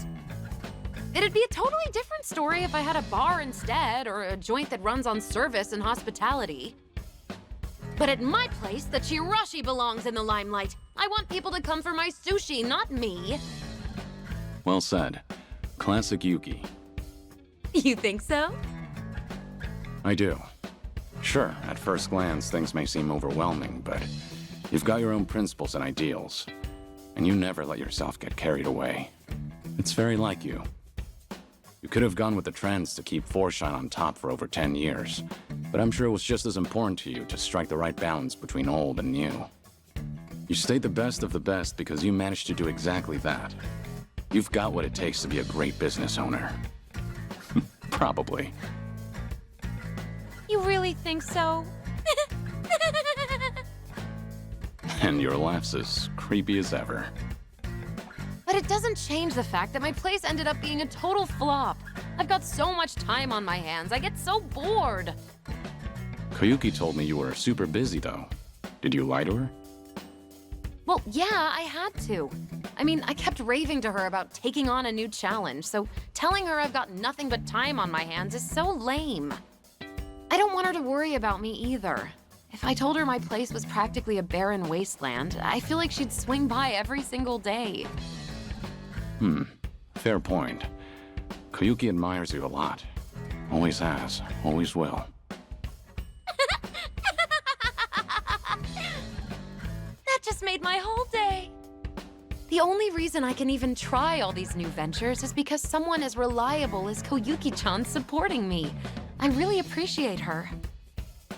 It'd be a totally different story if I had a bar instead, or a joint that runs on service and hospitality. But at my place, the chirashi belongs in the limelight. I want people to come for my sushi, not me. Well said. Classic Yuki. You think so? I do. Sure, at first glance, things may seem overwhelming, but you've got your own principles and ideals, and you never let yourself get carried away. It's very like you. You could have gone with the trends to keep Foreshine on top for over 10 years, but I'm sure it was just as important to you to strike the right balance between old and new. You stayed the best of the best because you managed to do exactly that. You've got what it takes to be a great business owner. Probably. You really think so? And your laugh's as creepy as ever. But it doesn't change the fact that my place ended up being a total flop. I've got so much time on my hands, I get so bored. Koyuki told me you were super busy, though. Did you lie to her? Well, yeah, I had to. I mean, I kept raving to her about taking on a new challenge, so telling her I've got nothing but time on my hands is so lame. I don't want her to worry about me either. If I told her my place was practically a barren wasteland, I feel like she'd swing by every single day. Fair point. Koyuki admires you a lot. Always has, always will. That just made my whole day. The only reason I can even try all these new ventures is because someone as reliable as Koyuki-chan's supporting me. I really appreciate her.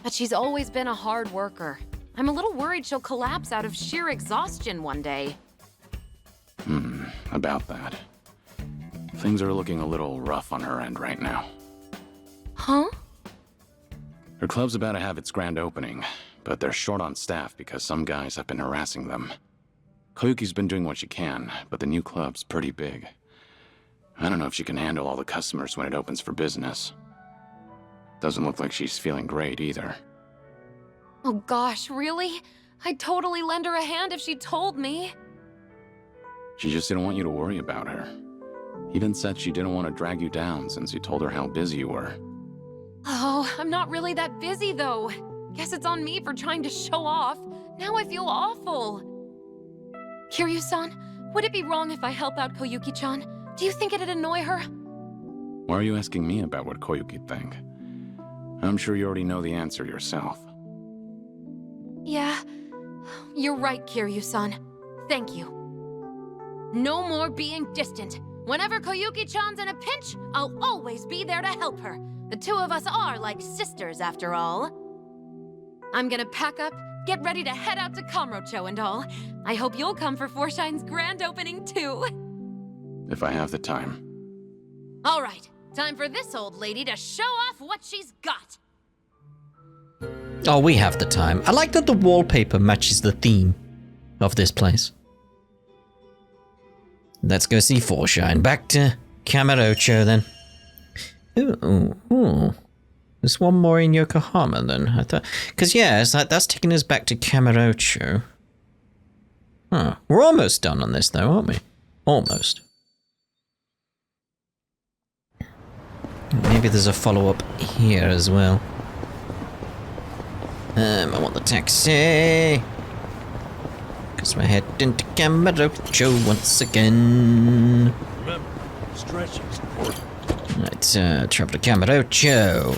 But she's always been a hard worker. I'm a little worried she'll collapse out of sheer exhaustion one day. About that. Things are looking a little rough on her end right now. Huh? Her club's about to have its grand opening, but they're short on staff because some guys have been harassing them. Koyuki's been doing what she can, but the new club's pretty big. I don't know if she can handle all the customers when it opens for business. Doesn't look like she's feeling great either. Oh gosh, really? I'd totally lend her a hand if she told me. She just didn't want you to worry about her. Even said she didn't want to drag you down since you told her how busy you were. Oh, I'm not really that busy though. Guess it's on me for trying to show off. Now I feel awful. Kiryu-san, would it be wrong if I help out Koyuki-chan? Do you think it'd annoy her? Why are you asking me about what Koyuki'd think? I'm sure you already know the answer yourself. Yeah, you're right, Kiryu-san. Thank you. No more being distant. Whenever Koyuki-chan's in a pinch, I'll always be there to help her. The two of us are like sisters, after all. I'm gonna pack up, get ready to head out to Kamurocho and all. I hope you'll come for Forshine's grand opening, too. If I have the time. All right, time for this old lady to show off what she's got. Oh, we have the time. I like that the wallpaper matches the theme of this place. Let's go see Forshine. Back to Kamurocho then. Ooh. There's one more in Yokohama then. I thought, because yeah, it's like that's taking us back to Kamurocho. Huh. We're almost done on this though, aren't we? Almost. Maybe there's a follow-up here as well. I want the taxi. Because we're heading to Kamurocho once again. Remember, stretching's important. Let's travel to Kamurocho.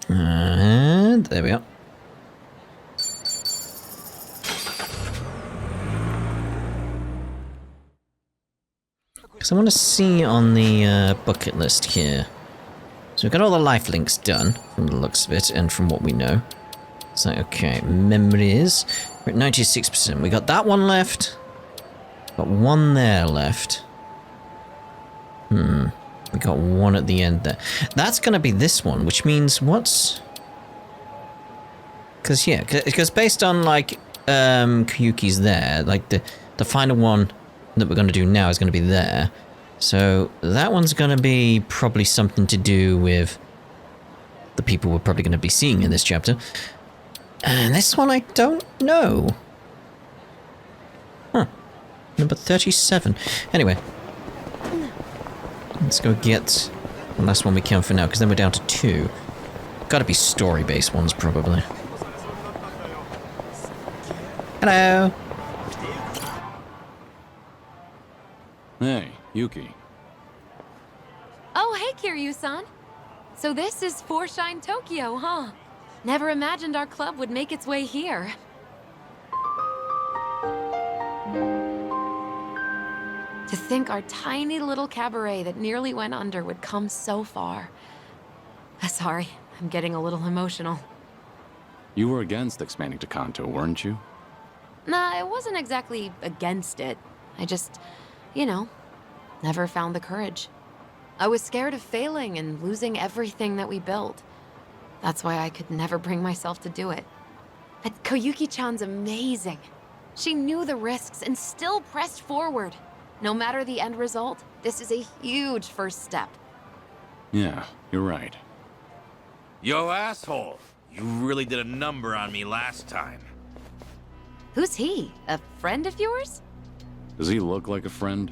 And there we are. Because I want to see on the bucket list here. So we've got all the life links done, from the looks of it, and from what we know. So, okay, memories. We're at 96%. We got that one left. Got one there left. We got one at the end there. That's going to be this one, which means what's... Because, yeah, because based on, like, Koyuki's there, like, the final one that we're going to do now is going to be there. So that one's going to be probably something to do with the people we're probably going to be seeing in this chapter. And this one I don't know. Huh. Number 37. Anyway. Let's go get the last one we can for now, because then we're down to 2. Gotta be story-based ones, probably. Hello! Hey, Yuki. Oh, hey, Kiryu-san. So this is Forshine Tokyo, huh? Never imagined our club would make its way here. To think our tiny little cabaret that nearly went under would come so far. Sorry, I'm getting a little emotional. You were against expanding to Kanto, weren't you? Nah, I wasn't exactly against it. I just, you know, never found the courage. I was scared of failing and losing everything that we built. That's why I could never bring myself to do it. But Koyuki-chan's amazing. She knew the risks and still pressed forward. No matter the end result, this is a huge first step. Yeah, you're right. Yo, asshole! You really did a number on me last time. Who's he? A friend of yours? Does he look like a friend?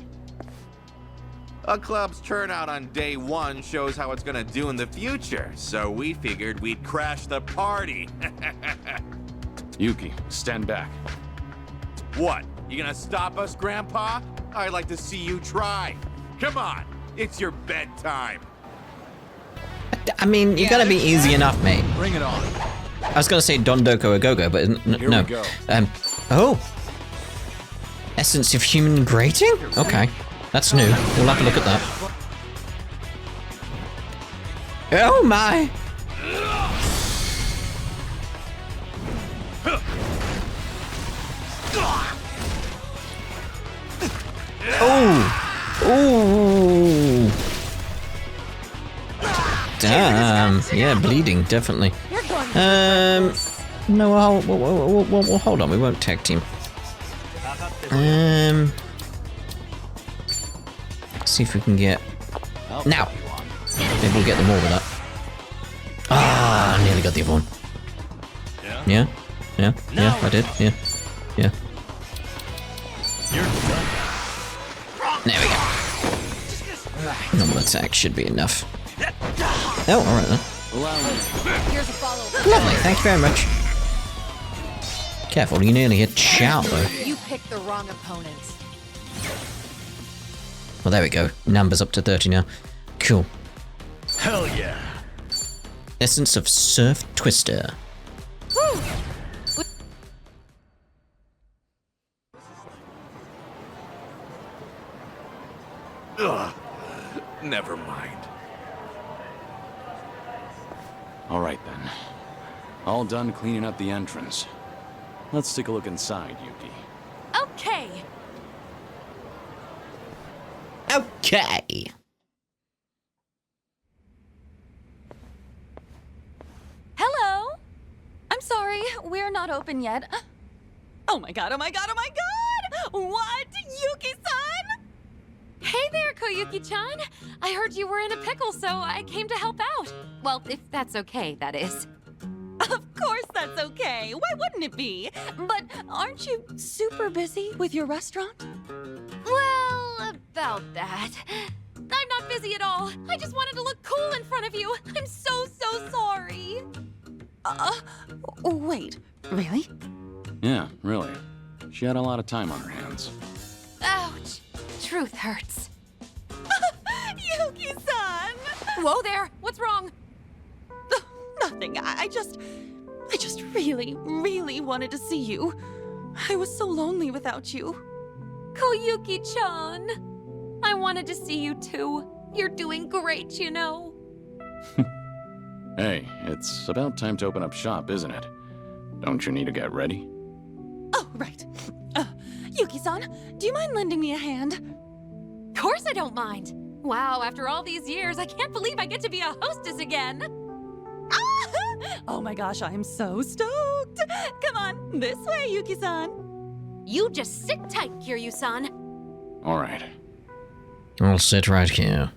A club's turnout on day one shows how it's gonna do in the future, so we figured we'd crash the party. Yuki, stand back. What? You gonna stop us, Grandpa? I'd like to see you try. Come on, it's your bedtime. I mean, you gotta be easy enough, mate. Bring it on. I was gonna say Don Doko Agogo, but Here no. we go. Oh. Essence of human grating? Okay. That's new. We'll have a look at that. Oh my! Oh! Ooh! Damn. Yeah, bleeding, definitely. No, well, hold on. We won't tag team. See if we can get... Now! Maybe we'll get them all with that. Ah, nearly got the other one. Yeah? Yeah? Yeah, I did. Yeah. Yeah. There we go. Normal attack should be enough. Oh, alright then. Here's a follow. Lovely, thank you very much. Careful, you nearly hit Chow though. You picked the wrong opponent. Well, there we go. Numbers up to 30 now. Cool. Hell yeah. Essence of Surf Twister. Ugh. Never mind. All right then. All done cleaning up the entrance. Let's take a look inside, Yuki. Okay. Okay. Hello? I'm sorry, we're not open yet. Oh my god, oh my god, oh my god! What? Yuki-san? Hey there, Koyuki-chan. I heard you were in a pickle, so I came to help out. Well, if that's okay, that is. Of course that's okay. Why wouldn't it be? But aren't you super busy with your restaurant? Well, about that. I'm not busy at all. I just wanted to look cool in front of you. I'm so sorry. Wait, really? Yeah, really. She had a lot of time on her hands. Ouch. Truth hurts. Yuki-san! Whoa there! What's wrong? Nothing. I just really wanted to see you. I was so lonely without you. Koyuki-chan. I wanted to see you too. You're doing great, you know. Hey, it's about time to open up shop, isn't it? Don't you need to get ready? Oh, right. Yuki-san, do you mind lending me a hand? Of course I don't mind. Wow, after all these years, I can't believe I get to be a hostess again. Oh my gosh, I am so stoked. Come on, this way, Yuki-san. You just sit tight, Kiryu-san. All right. I'll sit right here.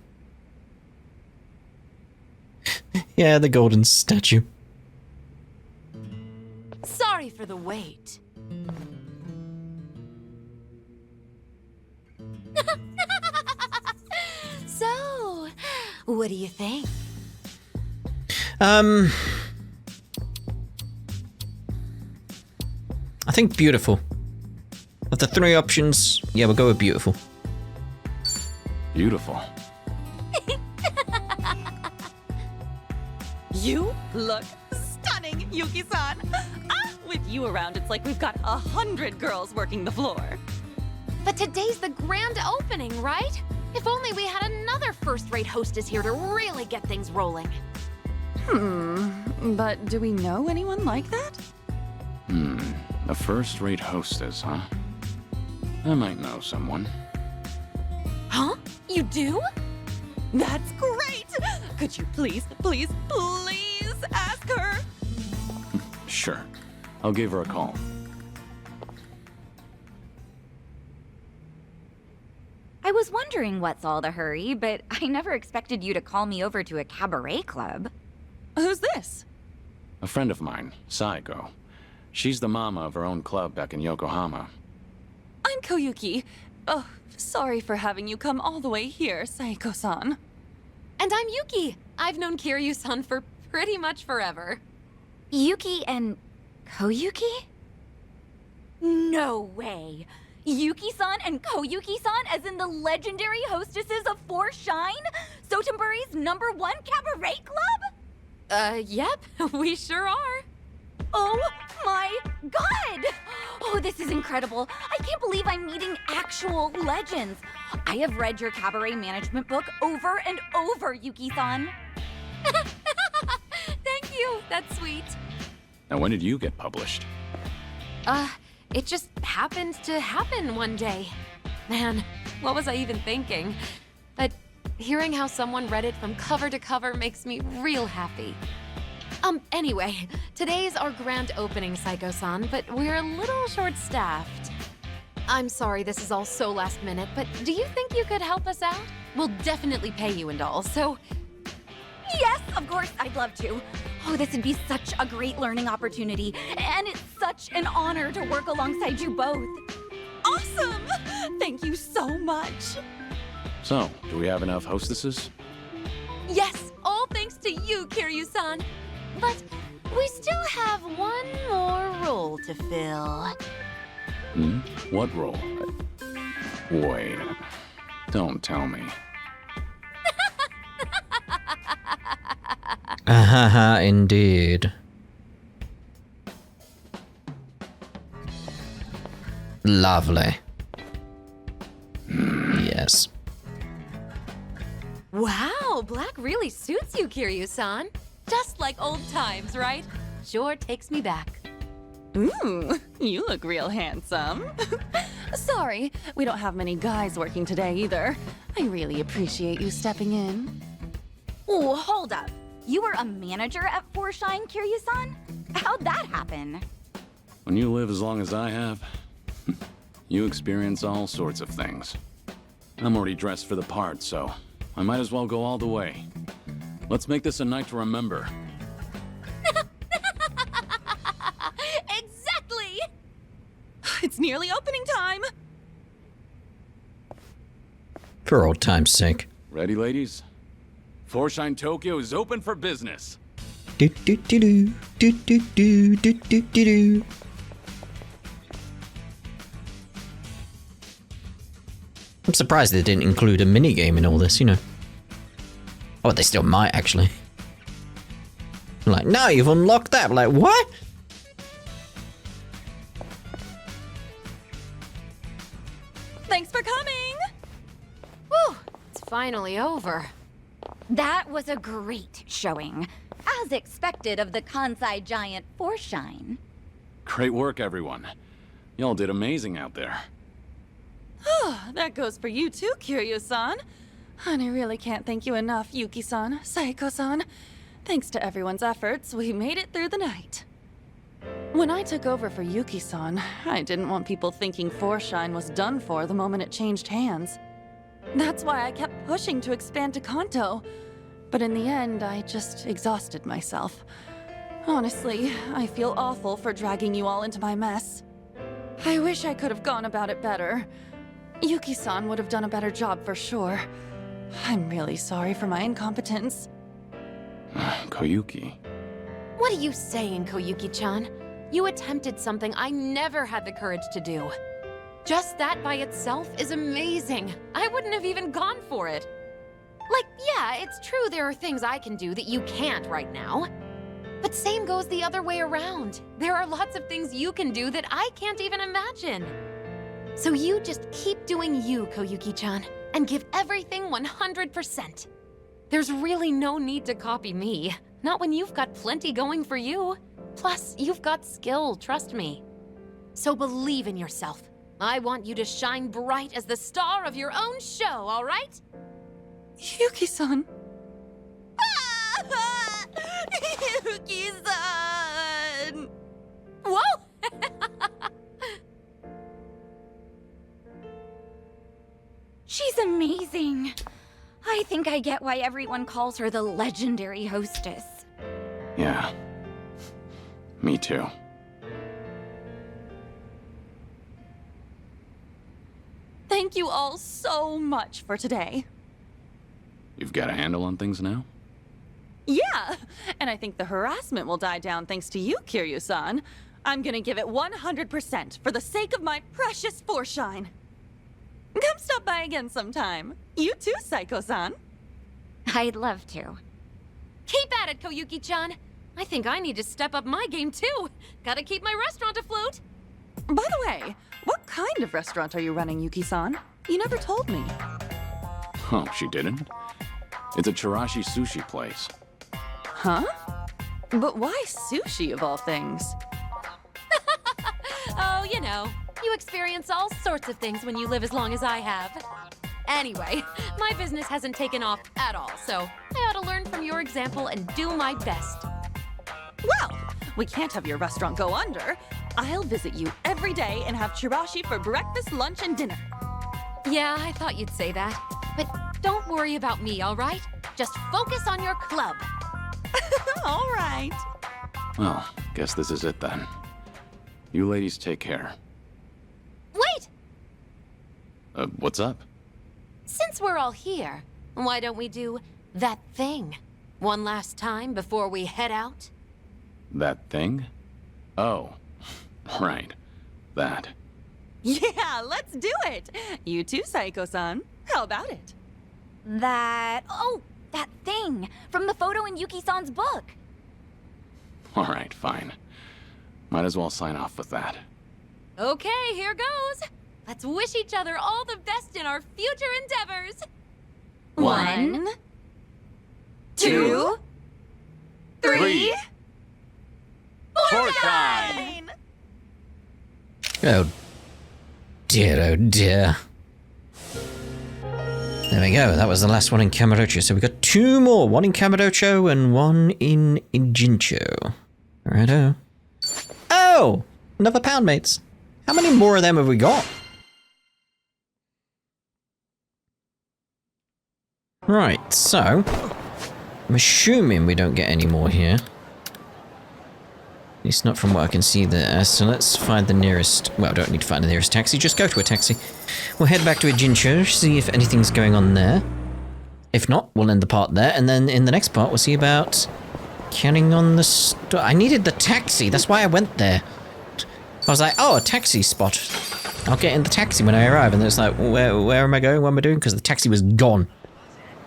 Yeah, the golden statue. Sorry for the wait. So, what do you think? I think beautiful. Of the three options, yeah, we'll go with beautiful. Beautiful. You look stunning, Yuki-san. With you around, it's like we've got 100 girls working the floor. But today's the grand opening, right? If only we had another first-rate hostess here to really get things rolling. But do we know anyone like that? A first-rate hostess, huh? I might know someone. Huh? You do? That's great! Could you please ask her? Sure. I'll give her a call. I was wondering what's all the hurry, but I never expected you to call me over to a cabaret club. Who's this? A friend of mine, Saiko. She's the mama of her own club back in Yokohama. I'm Koyuki. Oh, sorry for having you come all the way here, Saeko-san. And I'm Yuki. I've known Kiryu-san for pretty much forever. Yuki and Koyuki? No way! Yuki-san and Koyuki-san as in the legendary hostesses of Four Shine? Sotenburi's #1 cabaret club? Yep, we sure are. Oh my god! Oh, this is incredible. I can't believe I'm meeting actual legends. I have read your cabaret management book over and over, Yuki-san. Thank you, that's sweet. Now, when did you get published? It just happened to happen one day. Man, what was I even thinking? But hearing how someone read it from cover to cover makes me real happy. Anyway, today's our grand opening, Saeko-san, but we're a little short-staffed. I'm sorry this is all so last minute, but do you think you could help us out? We'll definitely pay you and all, so... Yes, of course, I'd love to. Oh, this would be such a great learning opportunity, and it's such an honor to work alongside you both. Awesome! Thank you so much. So, do we have enough hostesses? Yes, all thanks to you, Kiryu-san. But we still have one more role to fill. What role? Wait. Don't tell me. Ahaha, indeed. Lovely. Yes. Wow, black really suits you, Kiryu-san. Just like old times, right? Sure takes me back. Ooh, you look real handsome. Sorry, we don't have many guys working today either. I really appreciate you stepping in. Oh, hold up. You were a manager at Four Shine, Kiryu-san? How'd that happen? When you live as long as I have, you experience all sorts of things. I'm already dressed for the part, so I might as well go all the way. Let's make this a night to remember. Exactly! It's nearly opening time! For old time's sake. Ready, ladies? Four Shine Tokyo is open for business. Do do do do do do do do do do do. I'm surprised they didn't include a minigame in all this, you know. Oh, they still might, actually. Like, no, you've unlocked that. Like, what? Thanks for coming! Whew, it's finally over. That was a great showing. As expected of the Kansai giant Four Shine. Great work, everyone. Y'all did amazing out there. That goes for you too, Kiryu-san. And I really can't thank you enough, Yuki-san, Saeko-san. Thanks to everyone's efforts, we made it through the night. When I took over for Yuki-san, I didn't want people thinking Four Shine was done for the moment it changed hands. That's why I kept pushing to expand to Kanto. But in the end, I just exhausted myself. Honestly, I feel awful for dragging you all into my mess. I wish I could have gone about it better. Yuki-san would have done a better job for sure. I'm really sorry for my incompetence. Koyuki. What are you saying, Koyuki-chan? You attempted something I never had the courage to do. Just that by itself is amazing. I wouldn't have even gone for it. Like, yeah, it's true there are things I can do that you can't right now. But same goes the other way around. There are lots of things you can do that I can't even imagine. So you just keep doing you, Koyuki-chan, and give everything 100%. There's really no need to copy me. Not when you've got plenty going for you. Plus, you've got skill, trust me. So believe in yourself. I want you to shine bright as the star of your own show, all right? Yuki-san. Yuki-san! Whoa! She's amazing. I think I get why everyone calls her the legendary hostess. Yeah. Me too. Thank you all so much for today. You've got a handle on things now? Yeah, and I think the harassment will die down thanks to you, Kiryu-san. I'm gonna give it 100% for the sake of my precious Foreshine. Come stop by again sometime. You too, Psycho-san. I'd love to. Keep at it, Koyuki-chan. I think I need to step up my game too. Gotta keep my restaurant afloat. By the way, what kind of restaurant are you running, Yuki-san? You never told me. Oh, she didn't? It's a Chirashi sushi place. Huh? But why sushi of all things? Oh, you know, you experience all sorts of things when you live as long as I have. Anyway, my business hasn't taken off at all, so I ought to learn from your example and do my best. Well, we can't have your restaurant go under. I'll visit you every day and have chirashi for breakfast, lunch, and dinner. Yeah, I thought you'd say that. But don't worry about me, all right? Just focus on your club. All right. Well, guess this is it then. You ladies take care. Wait! What's up? Since we're all here, why don't we do that thing one last time before we head out? That thing? Oh, right. That. Yeah, let's do it. You too, Psycho-san. How about it? Oh, that thing from the photo in Yuki-san's book. Alright, fine. Might as well sign off with that. Okay, here goes. Let's wish each other all the best in our future endeavors. 1, 2, 3. Foreshine! Oh dear, oh dear. There we go, that was the last one in Kamurocho. So we got 2 more, one in Kamurocho and one in Ijincho. Righto. Oh! Another pound mates. How many more of them have we got? Right, so I'm assuming we don't get any more here. At least not from what I can see there. So let's find the nearest... Well, don't need to find the nearest taxi, just go to a taxi. We'll head back to Ijincho, see if anything's going on there. If not, we'll end the part there, and then in the next part we'll see about counting on the... I needed the taxi, that's why I went there. I was like, oh, a taxi spot. I'll get in the taxi when I arrive, and then it's like, where am I going, what am I doing? Because the taxi was gone.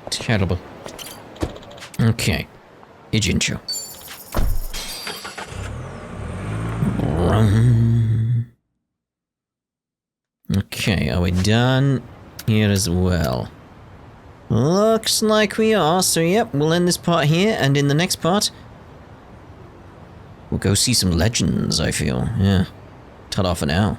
Terrible. Okay. Ijincho. Okay, are we done here as well? Looks like we are, so yep, we'll end this part here, and in the next part, we'll go see some legends, I feel. Yeah. Ta-da for now.